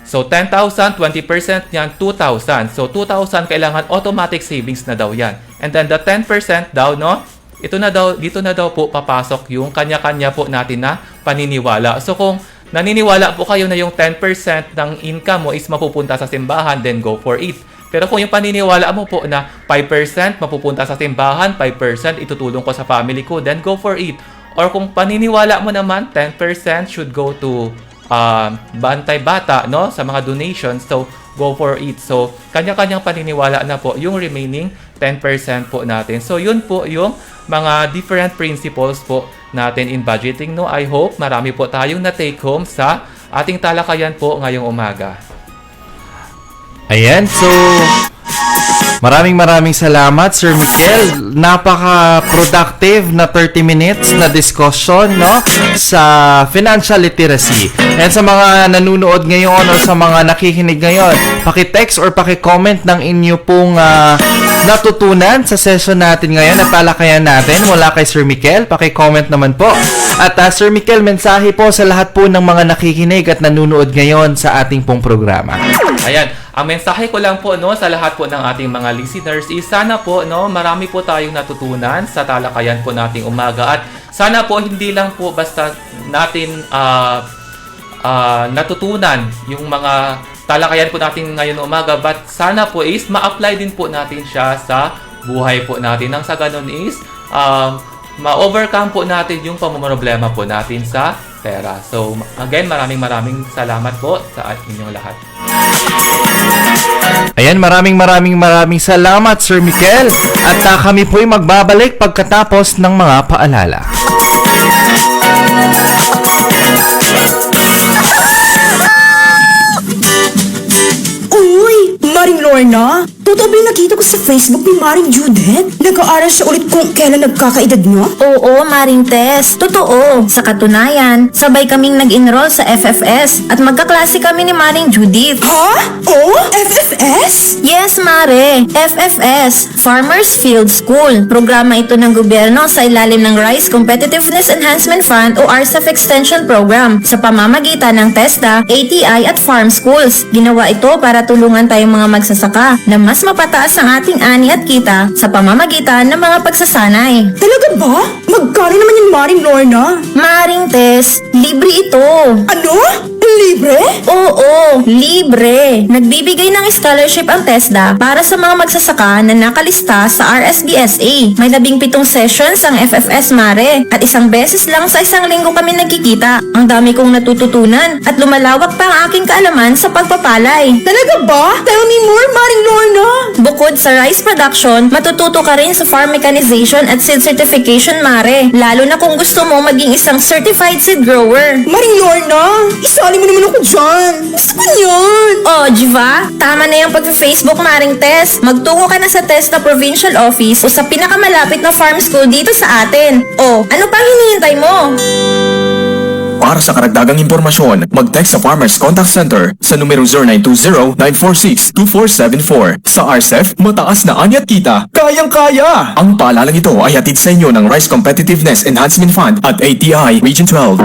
So 10,000, 20% yan, 2,000. So, 2,000 kailangan automatic savings na daw yan. And then, the 10% daw, no, dito na daw po papasok yung kanya-kanya po natin na paniniwala. So, kung naniniwala po kayo na yung 10% ng income mo is mapupunta sa simbahan, then go for it. Pero kung yung paniniwala mo po na 5% mapupunta sa simbahan, 5% itutulong ko sa family ko, then go for it. Or kung paniniwala mo naman, 10% should go to bantay bata, no, sa mga donations, so go for it. So kanya-kanyang paniniwala na po yung remaining 10% po natin. So yun po yung mga different principles po natin in budgeting, no. I hope marami po tayong na-take home sa ating talakayan po ngayong umaga. Ayan, so maraming salamat, Sir Miguel. Napaka-productive na 30 minutes na discussion, no, sa financial literacy. And sa mga nanonood ngayon o sa mga nakikinig ngayon, paki-text or paki-comment ng inyo pong natutunan sa session natin ngayon at talakayan natin mula kay Sir Miguel. Paki-comment naman po. At Sir Miguel, mensahe po sa lahat po ng mga nakikinig at nanonood ngayon sa ating pong programa. Ayan, ang mensahe ko lang po, no, sa lahat po ng ating mga listeners is sana po, no, marami po tayong natutunan sa talakayan po nating umaga, at sana po hindi lang po basta natin natutunan yung mga talakayan po natin ngayon umaga, but sana po is ma-apply din po natin siya sa buhay po natin. Nang sa ganun is ma-overcome po natin yung pamumroblema po natin sa pera. So again, maraming salamat po sa inyong lahat. Ayan, maraming salamat, Sir Miguel. At kami po'y magbabalik pagkatapos ng mga paalala. Uy, Maring Lorna, totoo ba yung nakita ko sa Facebook ni Maring Judith? Nag-aaral siya ulit kung kailan nagkakaedad niya? Oo, Maring Tess. Totoo. Sa katunayan, sabay kaming nag-enroll sa FFS at magkaklase kami ni Maring Judith. Ha? Oh? FFS? Yes, Mare. FFS, Farmers Field School. Programa ito ng gobyerno sa ilalim ng Rice Competitiveness Enhancement Fund o RCEF Extension Program sa pamamagitan ng TESDA, ATI at Farm Schools. Ginawa ito para tulungan tayong mga magsasaka na mas mapataas ang ating ani at kita sa pamamagitan ng mga pagsasanay. Talaga ba? Magkano naman yung Maring Lorna? Maring Tess, libre ito. Ano? Libre? Oo, libre. Nagbibigay ng scholarship ang TESDA para sa mga magsasaka na nakalista sa RSDSA. May 17 sessions ang FFS, Mare, at isang beses lang sa isang linggo kami nagkikita. Ang dami kong natututunan at lumalawak pa ang aking kaalaman sa pagpapalay. Talaga ba? Tell me more, Maring Lorna. Bukod sa rice production, matututo ka rin sa farm mechanization at seed certification, Mare. Lalo na kung gusto mo maging isang certified seed grower. Maring Lorna, isali mo naman ako dyan. Gusto ko yan. Oh, Jiva, tama na yung pag-Facebook, Maring Tess. Magtungo ka na sa TESDA Provincial Office o sa pinakamalapit na farm school dito sa atin. Oh, ano pang hinihintay mo? Para sa karagdagang impormasyon, mag-text sa Farmers Contact Center sa numero 0920-946-2474. Sa RCEF, mataas na ani at kita. Kayang-kaya! Ang paalalang ito ay hatid sa inyo ng Rice Competitiveness Enhancement Fund at ATI Region 12.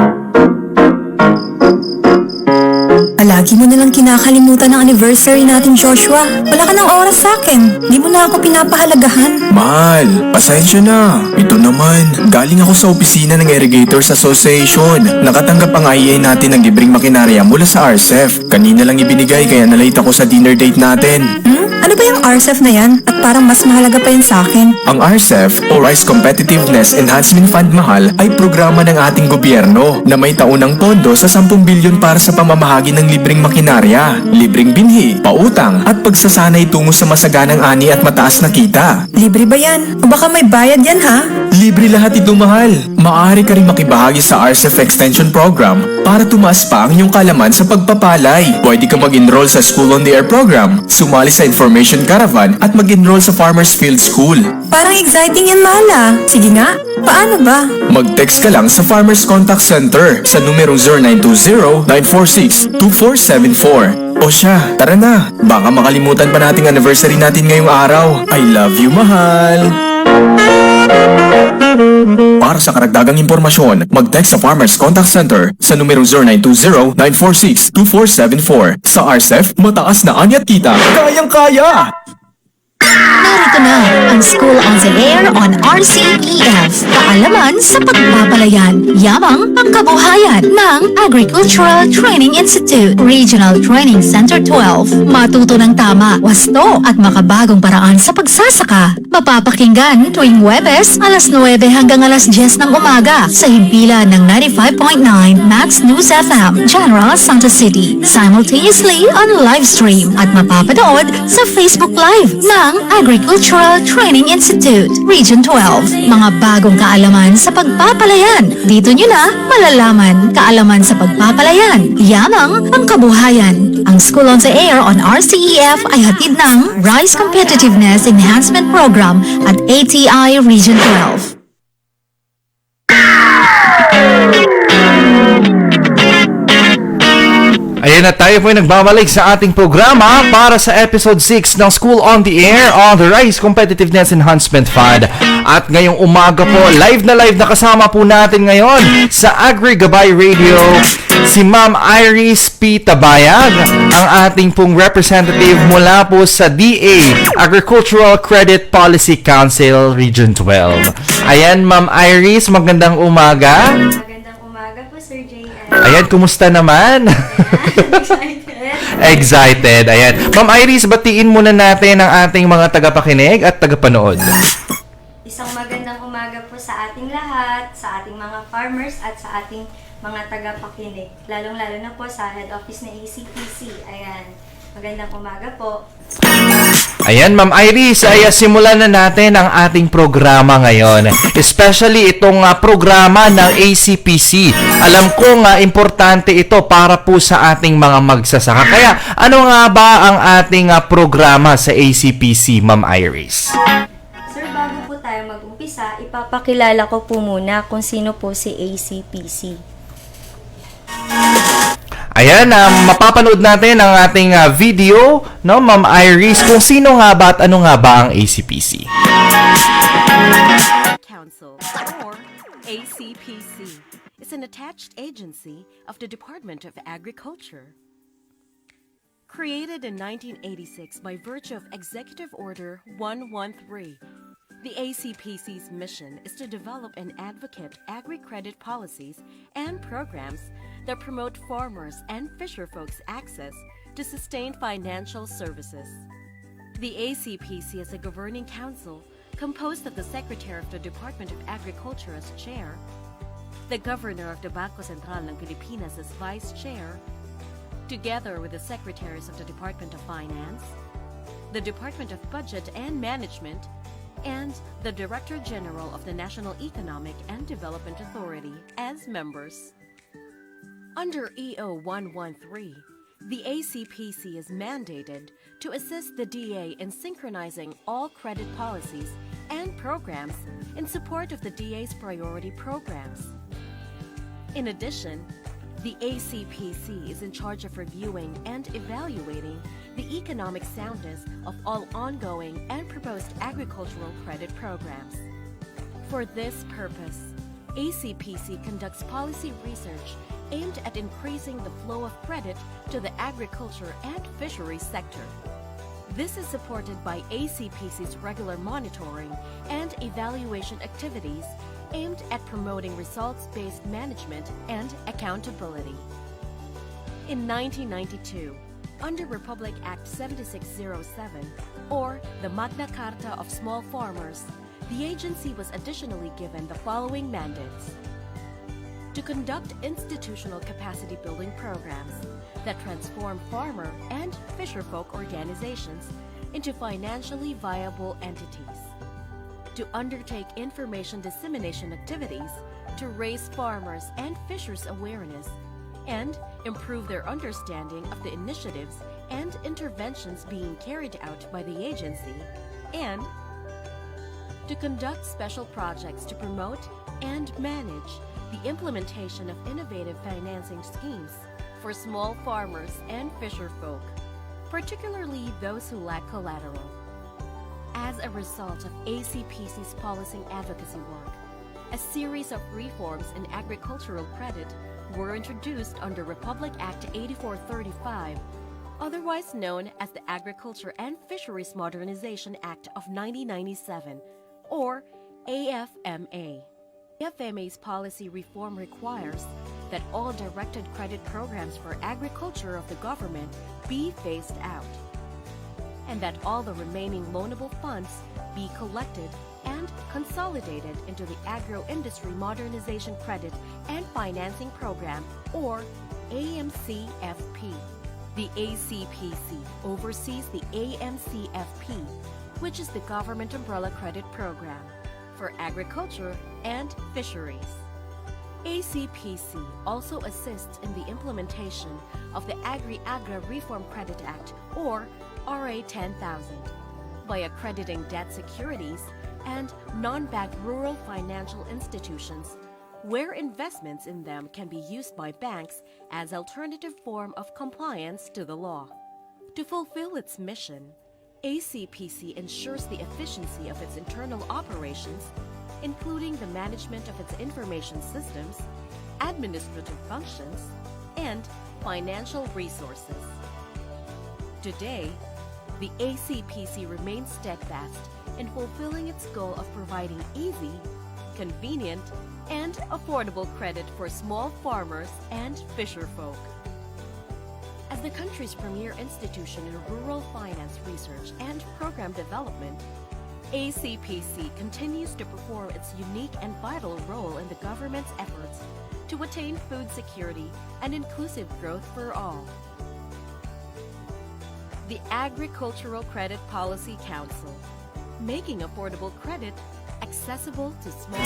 Lagi mo nalang kinakalimutan ng anniversary natin, Joshua. Wala ka ng oras sa akin. Di mo na ako pinapahalagahan. Mahal, pasensya na. Ito naman, galing ako sa opisina ng Irrigators Association. Nakatanggap ang IEA natin ng libreng makinarya mula sa RCEF. Kanina lang ibinigay kaya nalate ako sa dinner date natin. Ano ba yung RCEF na yan? At parang mas mahalaga pa yun sa akin. Ang RCEF o Rice Competitiveness Enhancement Fund mahal ay programa ng ating gobyerno na may taunang pondo sa 10 bilyon para sa pamamahagi ng libreng makinarya, libreng binhi, pautang at pagsasanay tungo sa masaganang ani at mataas na kita. Libre ba yan? O baka may bayad yan ha? Libre lahat ito, mahal. Maaari ka rin makibahagi sa RCEF Extension Program para tumaas pa ang iyong kalaman sa pagpapalay. Pwede ka mag-enroll sa School on the Air program, sumali sa Information Caravan at mag-enroll sa Farmers Field School. Parang exciting yan, Mala. Sige nga, paano ba? Mag-text ka lang sa Farmers Contact Center sa numero 0920-946-2474. O siya, tara na. Baka makalimutan pa nating anniversary natin ngayong araw. I love you, mahal. Para sa karagdagang impormasyon, mag-text sa Farmers Contact Center sa numero 0920-946-2474. Sa RCEF, mataas na ani at kita. Kayang-kaya! Narito na ang School on the Air on RCEF. Kaalaman sa pagpapalayan, yamang pangkabuhayan ng Agricultural Training Institute, Regional Training Center 12. Matuto ng tama, wasto at makabagong paraan sa pagsasaka. Mapapakinggan tuwing Huwebes, alas 9 hanggang alas 10 ng umaga sa himpilan ng 95.9 Max News FM, General Santa City. Simultaneously on live stream at mapapanood sa Facebook Live ng Agricultural Training Institute, Region 12. Mga bagong kaalaman sa pagpapalayan. Dito nyo na malalaman kaalaman sa pagpapalayan. Yamang pangkabuhayan. Ang School on the Air on RCEF ay hatid ng Rice Competitiveness Enhancement Program at ATI Region 12. Ayan na, tayo po ay nagbabalik sa ating programa para sa episode 6 ng School on the Air on the Rice Competitiveness Enhancement Fund. At ngayong umaga po, live na kasama po natin ngayon sa Agri Gabay Radio si Ma'am Iris P. Tabayag, ang ating pong representative mula po sa DA, Agricultural Credit Policy Council, Region 12. Ayan, Ma'am Iris, magandang umaga. Magandang umaga po, Sir JN. Ayan, kumusta naman? Excited. Ayan. Ma'am Iris, batiin muna natin ang ating mga tagapakinig at tagapanood. Isang magandang umaga po sa ating lahat, sa ating mga farmers at sa ating mga tagapakinig. Lalong-lalo na po sa head office ng ACPC. Ayan. Magandang umaga po. Ayan, Ma'am Iris, ay simulan na natin ang ating programa ngayon. Especially itong programa ng ACPC. Alam ko nga importante ito para po sa ating mga magsasaka. Kaya ano nga ba ang ating programa sa ACPC, Ma'am Iris? Sir, bago po tayo mag-umpisa, ipapakilala ko po muna kung sino po si ACPC. Ayan, mapapanood natin ang ating video, no, Ma'am Iris, kung sino nga ba at ano nga ba ang ACPC. Council, or ACPC, is an attached agency of the Department of Agriculture. Created in 1986 by virtue of Executive Order 113, the ACPC's mission is to develop and advocate agri-credit policies and programs that promote farmers and fisherfolks' access to sustained financial services. The ACPC is a governing council composed of the Secretary of the Department of Agriculture as chair, the Governor of the Bangko Sentral ng Pilipinas as vice chair, together with the Secretaries of the Department of Finance, the Department of Budget and Management, and the Director General of the National Economic and Development Authority as members. Under EO 113, the ACPC is mandated to assist the DA in synchronizing all credit policies and programs in support of the DA's priority programs. In addition, the ACPC is in charge of reviewing and evaluating the economic soundness of all ongoing and proposed agricultural credit programs. For this purpose, ACPC conducts policy research aimed at increasing the flow of credit to the agriculture and fisheries sector. This is supported by ACPC's regular monitoring and evaluation activities aimed at promoting results-based management and accountability. In 1992, Under Republic Act 7607, or the Magna Carta of Small Farmers, the agency was additionally given the following mandates: to conduct institutional capacity building programs that transform farmer and fisherfolk organizations into financially viable entities, to undertake information dissemination activities to raise farmers and fishers' awareness and improve their understanding of the initiatives and interventions being carried out by the agency, and to conduct special projects to promote and manage the implementation of innovative financing schemes for small farmers and fisherfolk, particularly those who lack collateral. As a result of ACPC's policy advocacy work, a series of reforms in agricultural credit were introduced under Republic Act 8435, otherwise known as the Agriculture and Fisheries Modernization Act of 1997, or AFMA. AFMA's policy reform requires that all directed credit programs for agriculture of the government be phased out, and that all the remaining loanable funds be collected and consolidated into the Agro-Industry Modernization Credit and Financing Program, or AMCFP. The ACPC oversees the AMCFP, which is the Government Umbrella Credit Program for agriculture and fisheries. ACPC also assists in the implementation of the Agri-Agra Reform Credit Act, or RA 10,000, by accrediting debt securities and non-bank rural financial institutions where investments in them can be used by banks as alternative form of compliance to the law. To fulfill its mission, ACPC ensures the efficiency of its internal operations, including the management of its information systems, administrative functions, and financial resources. Today, the ACPC remains steadfast in fulfilling its goal of providing easy, convenient, and affordable credit for small farmers and fisherfolk. As the country's premier institution in rural finance research and program development, ACPC continues to perform its unique and vital role in the government's efforts to attain food security and inclusive growth for all. The Agricultural Credit Policy Council, making affordable credit accessible to small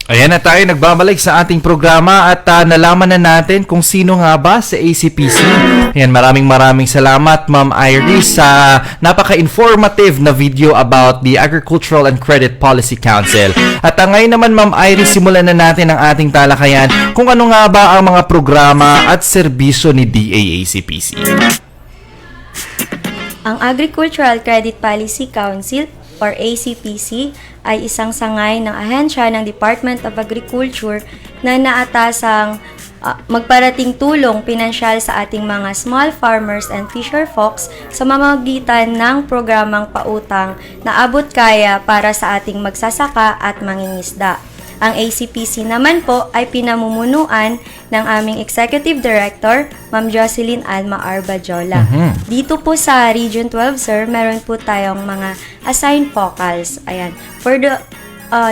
Ayan na tayo, nagbabalik sa ating programa at nalaman na natin kung sino nga ba sa ACPC. Ayan, maraming salamat Ma'am Iris sa napaka-informative na video about the Agricultural and Credit Policy Council. At ngayon naman Ma'am Iris, simulan na natin ang ating talakayan kung ano nga ba ang mga programa at serbisyo ni DAACPC. Ang Agricultural Credit Policy Council or ACPC ay isang sangay ng ahensya ng Department of Agriculture na naatasang magparating tulong pinansyal sa ating mga small farmers and fisherfolks sa mamamagitan ng programang pautang na abot kaya para sa ating magsasaka at mangingisda. Ang ACPC naman po ay pinamumunuan ng aming Executive Director, Ma'am Jocelyn Alma Arbajola. Dito po sa Region 12, sir, meron po tayong mga assigned focals. Ayan. For the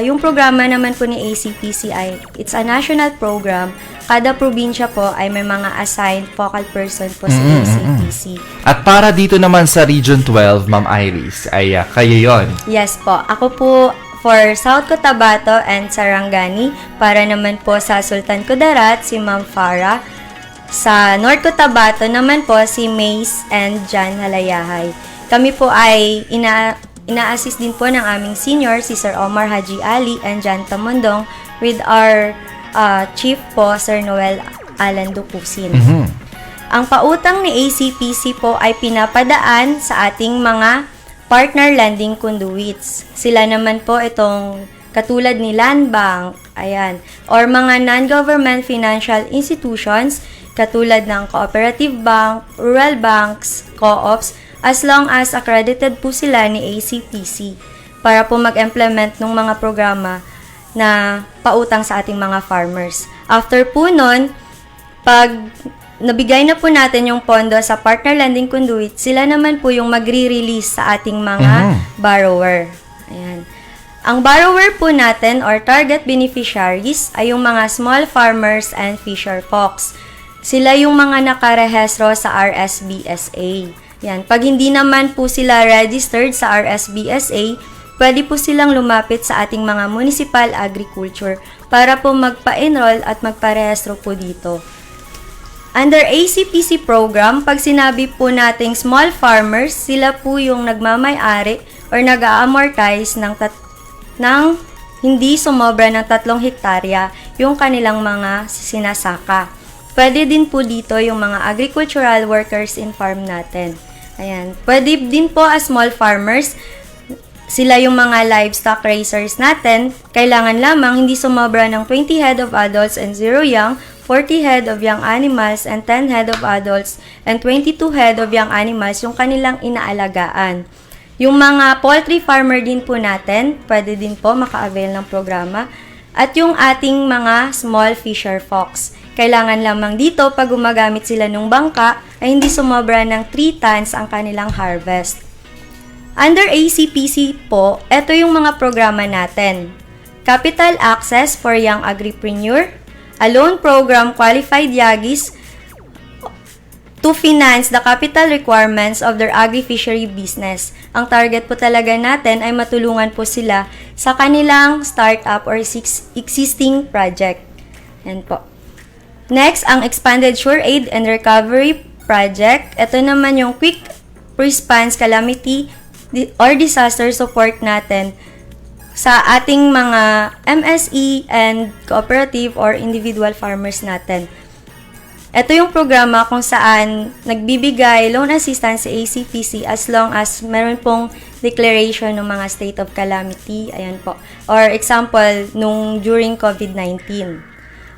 yung programa naman po ni ACPC ay it's a national program. Kada probinsya po ay may mga assigned focal person po sa ACPC. At para dito naman sa Region 12, Ma'am Iris, ay kayo yon. Yes po. Ako po for South Cotabato and Sarangani. Para naman po sa Sultan Kudarat, si Ma'am Farah. Sa North Cotabato naman po si Mace and Jan Halayahay. Kami po ay ina-assist din po ng aming senior, si Sir Omar Haji Ali and Jan Tamondong with our chief po, Sir Noel Alan Dupusin. Ang pautang ni ACPC po ay pinapadaan sa ating mga partner lending conduits. Sila naman po itong katulad ni Land Bank, ayan, or mga non-government financial institutions katulad ng cooperative bank, rural banks, co-ops, as long as accredited po sila ni ACPC. para po mag-implement ng mga programa na pautang sa ating mga farmers. After po nun, pag nabigay na po natin yung pondo sa partner lending conduit, sila naman po yung magre-release sa ating mga borrower. Ayan. Ang borrower po natin or target beneficiaries ay yung mga small farmers and fisher folks. Sila yung mga nakarehestro sa RSBSA. Yan. Pag hindi naman po sila registered sa RSBSA, pwede po silang lumapit sa ating mga municipal agriculture para po magpa-enroll at magparehestro po dito. Under ACPC program, pag sinabi po nating small farmers, sila po yung nagmamay-ari or nag-a-amortize ng hindi sumobra ng 3 hektarya yung kanilang mga sinasaka. Pwede din po dito yung mga agricultural workers in farm natin. Ayan. Pwede din po as small farmers, sila yung mga livestock raisers natin. Kailangan lamang hindi sumobra ng 20 head of adults and 0 young, 40 head of young animals and 10 head of adults and 22 head of young animals yung kanilang inaalagaan. Yung mga poultry farmer din po natin, pwede din po maka-avail ng programa. At yung ating mga small fisher folks. Kailangan lamang dito pag gumagamit sila ng bangka ay hindi sumobra ng 3 tons ang kanilang harvest. Under ACPC po, ito yung mga programa natin. Capital Access for Young Agripreneur, a loan program qualified yagis to finance the capital requirements of their agri-fishery business. Ang target po talaga natin ay matulungan po sila sa kanilang startup or existing project. Yan po. Next, ang Expanded Sure Aid and Recovery Project. Ito naman yung quick response calamity or disaster support natin sa ating mga MSE and cooperative or individual farmers natin. Ito yung programa kung saan nagbibigay loan assistance sa ACPC as long as meron pong declaration ng mga state of calamity. Ayan po. Or example, nung during COVID-19.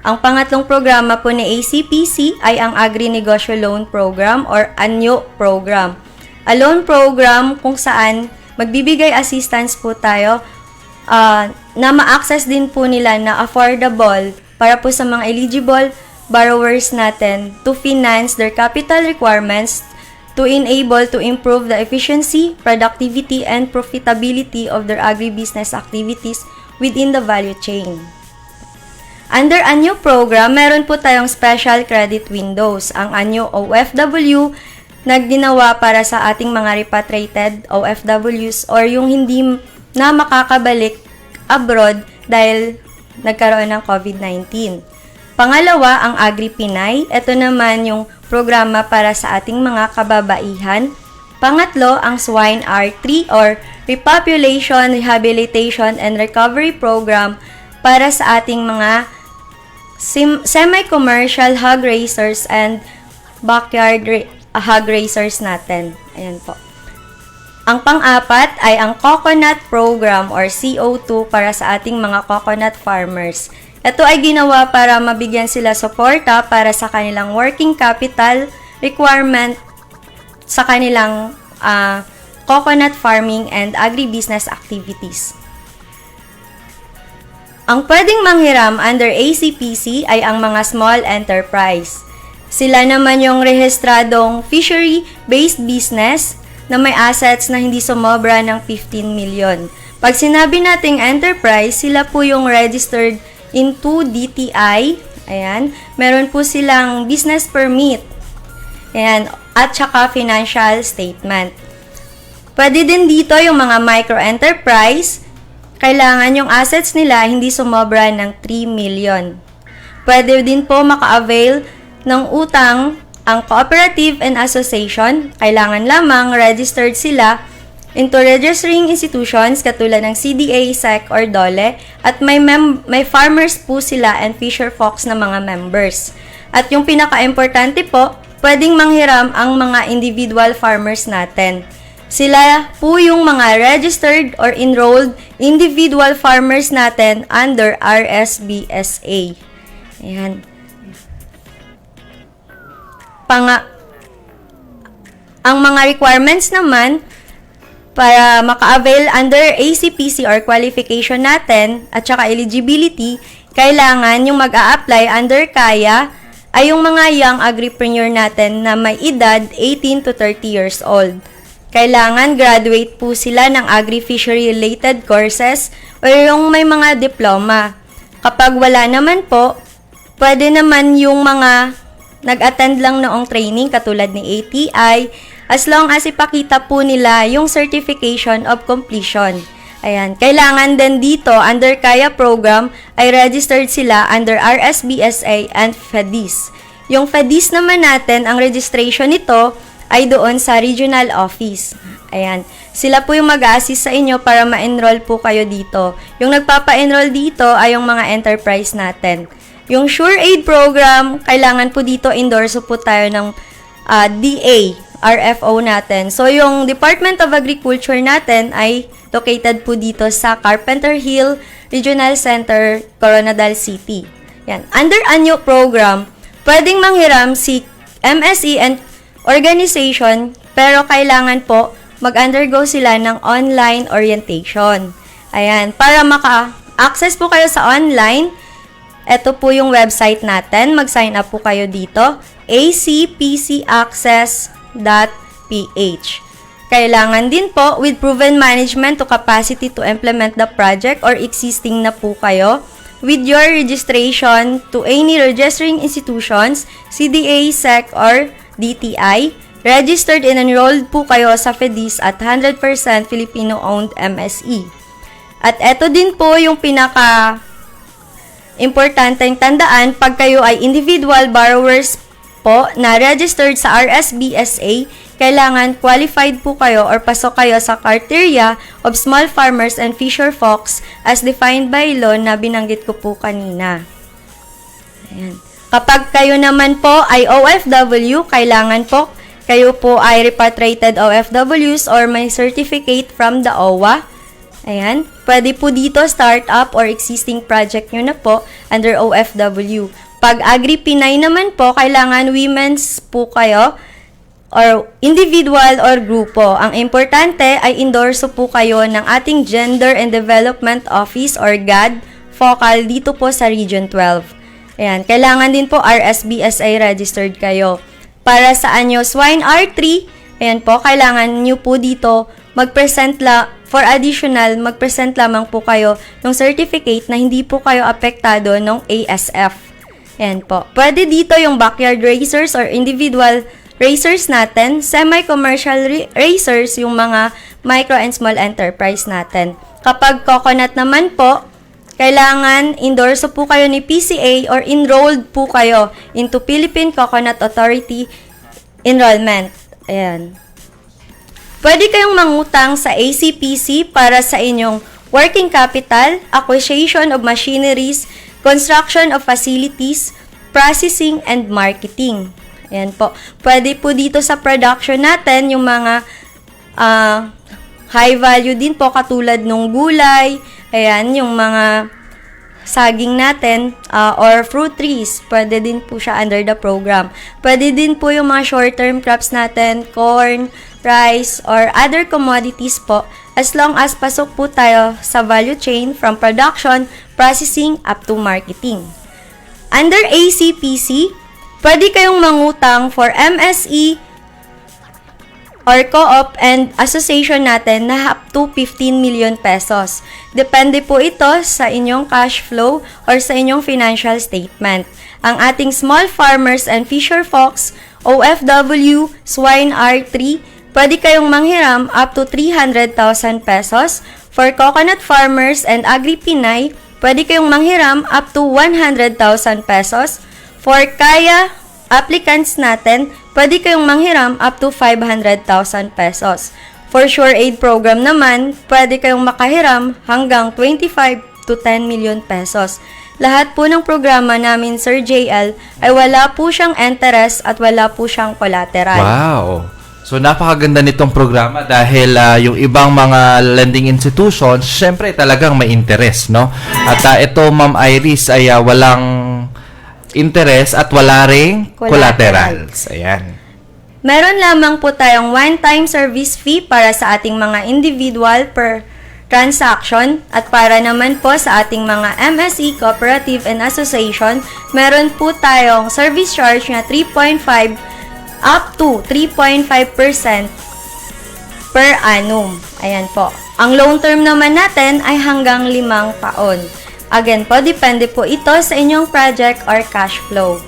Ang pangatlong programa po ni ACPC ay ang Agri-Negosyo Loan Program or ANYO Program. A loan program kung saan magbibigay assistance po tayo na ma-access din po nila na affordable para po sa mga eligible borrowers natin to finance their capital requirements to enable to improve the efficiency, productivity, and profitability of their agribusiness activities within the value chain. Under ANYO program, meron po tayong special credit windows. Ang ANYO OFW na ginawa para sa ating mga repatriated OFWs or yung hindi na makakabalik abroad dahil nagkaroon ng COVID-19. Pangalawa, ang Agri-Pinay. Ito naman yung programa para sa ating mga kababaihan. Pangatlo, ang Swine R3 or Repopulation, Rehabilitation, and Recovery Program para sa ating mga semi-commercial hog raisers and backyard hog raisers natin. Ayan po. Ang pang-apat ay ang Coconut Program or CO2 para sa ating mga coconut farmers. Ito ay ginawa para mabigyan sila suporta para sa kanilang working capital requirement sa kanilang coconut farming and agribusiness activities. Ang pwedeng manghiram under ACPC ay ang mga small enterprise. Sila naman yung rehistradong fishery-based business na may assets na hindi sumobra ng 15 million. Pag sinabi nating enterprise, sila po yung registered into DTI. Ayan. Meron po silang business permit. Ayan. At saka financial statement. Pwede din dito yung mga micro-enterprise. Kailangan yung assets nila hindi sumobra ng 3 million. Pwede din po maka-avail ng utang ang cooperative and association. Kailangan lamang registered sila into registering institutions katulad ng CDA, SEC, or DOLE at may farmers po sila and fisher folks na mga members. At yung pinaka-importante po, pwedeng manghiram ang mga individual farmers natin. Sila po yung mga registered or enrolled individual farmers natin under RSBSA. Ayan. Ang mga requirements naman, para maka-avail under ACPC or qualification natin at saka eligibility, kailangan yung mag-a-apply under KAYA ay yung mga young agripreneur natin na may edad 18 to 30 years old. Kailangan graduate po sila ng agri-fishery related courses o yung may mga diploma. Kapag wala naman po, pwede naman yung mga nag-attend lang noong training katulad ni ATI, as long as ipakita po nila yung certification of completion. Ayan. Kailangan din dito, under KAYA program, ay registered sila under RSBSA and FEDIS. Yung FEDIS naman natin, ang registration nito ay doon sa regional office. Ayan. Sila po yung mag-a-assist sa inyo para ma-enroll po kayo dito. Yung nagpapa-enroll dito ay yung mga enterprise natin. Yung SureAid program, kailangan po dito endorso po tayo ng DA, RFO natin. So, yung Department of Agriculture natin ay located po dito sa Carpenter Hill Regional Center, Coronadal City. Yan. Under ANYO program, pwedeng manghiram si MSE and organization, pero kailangan po mag-undergo sila ng online orientation. Ayan. Para maka-access po kayo sa online, ito po yung website natin. Mag-sign up po kayo dito. acpcaccess.ph. Kailangan din po with proven management to capacity to implement the project or existing na po kayo with your registration to any registering institutions, CDA, SEC, or DTI. Registered and enrolled po kayo sa FEDIS at 100% Filipino-owned MSE. At ito din po yung importanteng tandaan, pag kayo ay individual borrowers po na registered sa RSBSA, kailangan qualified po kayo or pasok kayo sa criteria of small farmers and fisher folks as defined by law na binanggit ko po kanina. Ayan. Kapag kayo naman po ay OFW, kailangan po kayo po ay repatriated OFWs or may certificate from the OWA. Ayan. Pwede po dito startup or existing project nyo na po under OFW. Pag Agri-Pinay naman po, kailangan women's po kayo or individual or grupo. Ang importante ay endorso po kayo ng ating Gender and Development Office or GAD focal dito po sa Region 12. Ayan. Kailangan din po RSBSA registered kayo. Para sa anyo swine R3, ayan po, kailangan nyo po dito mag-present magpresent lamang po kayo ng certificate na hindi po kayo apektado ng ASF. Ayan po. Pwede dito yung backyard racers or individual racers natin, semi-commercial racers, yung mga micro and small enterprise natin. Kapag coconut naman po, kailangan endorso po kayo ni PCA or enrolled po kayo into Philippine Coconut Authority enrollment. Ayan. Pwede kayong mangutang sa ACPC para sa inyong working capital, acquisition of machineries, construction of facilities, processing, and marketing. Ayan po. Pwede po dito sa production natin yung mga high value din po katulad ng gulay, ayan, yung mga saging natin or fruit trees, pwede din po siya under the program. Pwede din po yung mga short-term crops natin, corn, rice, or other commodities po, as long as pasok po tayo sa value chain from production, processing, up to marketing. Under ACPC, pwede kayong mangutang for MSE or co-op and association natin na up to 15 million pesos. Depende po ito sa inyong cash flow or sa inyong financial statement. Ang ating small farmers and fisher folks, OFW, swine R3, pwede kayong manghiram up to 300,000 pesos. For coconut farmers and Agri-Pinay, pwede kayong manghiram up to 100,000 pesos. For KAYA applicants natin, pwede kayong manghiram up to 500,000 pesos. For SureAid program naman, pwede kayong makahiram hanggang 25 to 10 million pesos. Lahat po ng programa namin, Sir JL, ay wala po siyang interest at wala po siyang collateral. Wow! So, napakaganda nitong programa dahil yung ibang mga lending institutions, syempre talagang may interest, no? At ito, Ma'am Iris, ay walang interest at wala ring collaterals. Ayan. Meron lamang po tayong one-time service fee para sa ating mga individual per transaction at para naman po sa ating mga MSE, Cooperative and Association, meron po tayong service charge na 3.5 up to 3.5% per annum. Ayan po. Ang loan term naman natin ay hanggang 5 taon. Again po, depende po ito sa inyong project or cash flow.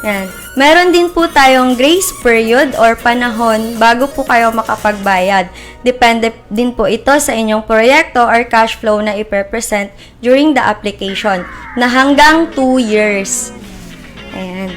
Yan. Meron din po tayong grace period or panahon bago po kayo makapagbayad. Depende din po ito sa inyong proyekto or cash flow na ipe-present during the application na hanggang 2 years. Ayan.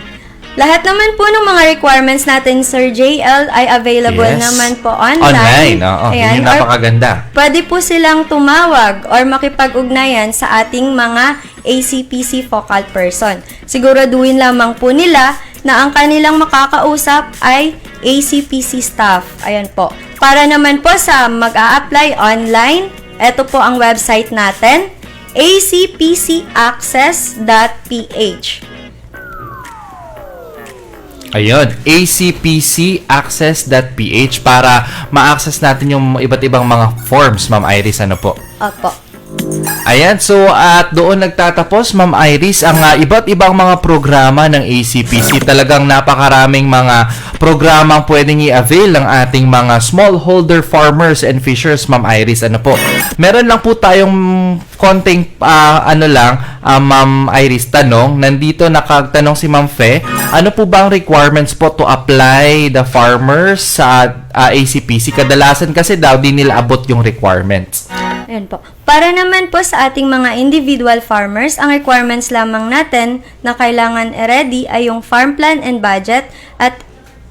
Lahat naman po ng mga requirements natin, Sir JL, ay available naman po online. Oo. Ayan. Yun yung napakaganda. Pwede po silang tumawag or makipag-ugnayan sa ating mga ACPC focal person. Siguraduhin lamang po nila na ang kanilang makakausap ay ACPC staff. Ayan po. Para naman po sa mag-a-apply online, ito po ang website natin, acpcaccess.ph. Ayun, acpcaccess.ph para ma-access natin yung iba't ibang mga forms, Ma'am Iris. Ano po? Opo. Ayan, so at doon nagtatapos, Ma'am Iris, ang iba't ibang mga programa ng ACPC. Talagang napakaraming mga programang pwedeng i-avail ng ating mga smallholder farmers and fishers, Ma'am Iris. Ano po? Meron lang po tayong konting Ma'am Iris, tanong. Nandito nakagtanong si Ma'am Fe, ano po bang requirements po to apply the farmers sa ACPC? Kadalasan kasi daw di nila abot yung requirements. Ayan po. Para naman po sa ating mga individual farmers, ang requirements lamang natin na kailangan i-ready ay yung farm plan and budget at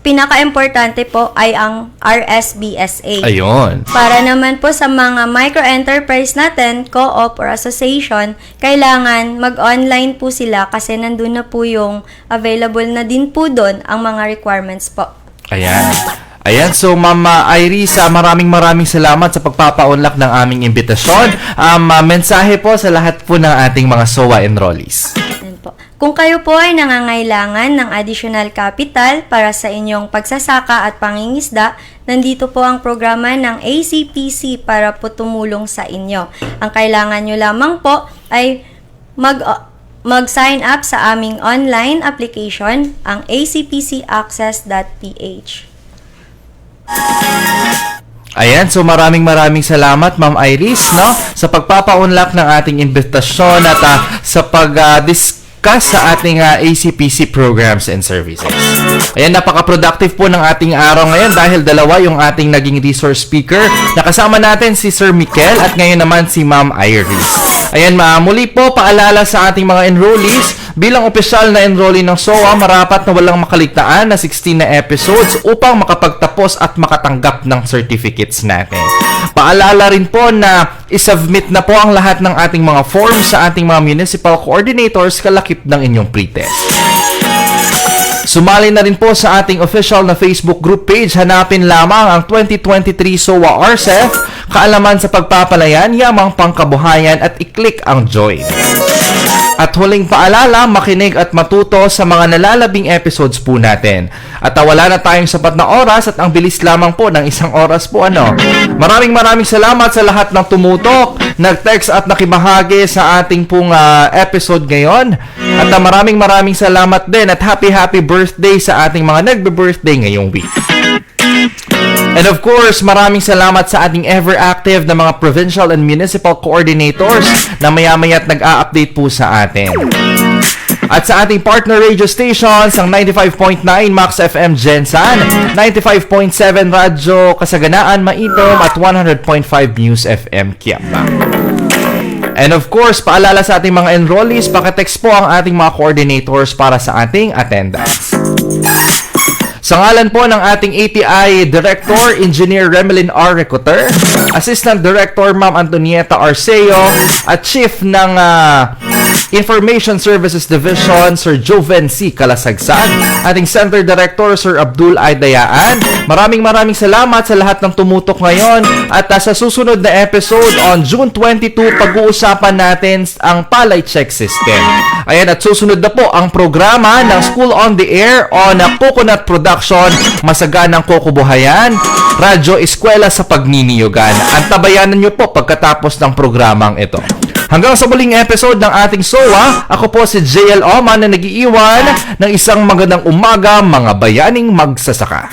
pinaka-importante po ay ang RSBSA. Ayun. Para naman po sa mga micro-enterprise natin, co-op or association, kailangan mag-online po sila kasi nandun na po yung available na din po doon ang mga requirements po. Ayan. Ayan, so Ma'am Iris, maraming salamat sa pagpapa-unlock ng aming imbitasyon. Mensahe po sa lahat po ng ating mga SOA enrollees. Ayan po. Kung kayo po ay nangangailangan ng additional capital para sa inyong pagsasaka at pangingisda, nandito po ang programa ng ACPC para po tumulong sa inyo. Ang kailangan nyo lamang po ay mag-sign up sa aming online application, ang acpcaccess.ph. Ayan, so maraming salamat, Ma'am Iris, no, sa pagpapa-unlock ng ating imbitasyon at sa pag-discuss sa ating ACPC programs and services. Ayan, napaka-productive po ng ating araw ngayon dahil dalawa yung ating naging resource speaker. Nakasama natin si Sir Mikel at ngayon naman si Ma'am Iris. Ayan, muli po paalala sa ating mga enrollees, bilang opisyal na enrollee ng SOA, marapat na walang makaligtaan na 16 na episodes upang makapagtapos at makatanggap ng certificates natin. Paalala rin po na isubmit na po ang lahat ng ating mga forms sa ating mga municipal coordinators kalakip ng inyong pretest. Sumali na rin po sa ating official na Facebook group page. Hanapin lamang ang 2023 SOA RCEF, kaalaman sa pagpapalayan, yamang pangkabuhayan at i-click ang join. At huling paalala, makinig at matuto sa mga nalalabing episodes po natin. At wala na tayong sapat na oras at ang bilis lamang po ng 1 oras po. Maraming salamat sa lahat ng tumutok, nag-text at nakibahagi sa ating pong episode ngayon. At maraming salamat din at happy birthday sa ating mga nagbe-birthday ngayong week. And of course, maraming salamat sa ating ever-active na mga provincial and municipal coordinators na maya-maya't nag-a-update po sa atin. At sa ating partner radio stations, ang 95.9 Max FM Gensan, 95.7 Radyo Kasaganaan Maitom at 100.5 News FM Quiapo. And of course, paalala sa ating mga enrollees, pakitext po ang ating mga coordinators para sa ating attendance. Sa ngalan po ng ating ATI Director, Engineer Remelin R. Recoter, Assistant Director Ma'am Antonieta Arceo, at Chief ng Information Services Division, Sir Joven C. Kalasagsag, ating Center Director, Sir Abdul Aydayaan. Maraming salamat sa lahat ng tumutok ngayon. At sa susunod na episode on June 22, pag-uusapan natin ang Palay Check System. Ayan, at susunod na po ang programa ng School on the Air on Coconut Production, Masaganang Kokobuhayan, Radyo Eskwela sa Pagniniyugan. Antabayanan nyo po pagkatapos ng programang ito. Hanggang sa muling episode ng ating SOA, ako po si JL Oman na nag-iiwan ng isang magandang umaga, mga bayaning magsasaka.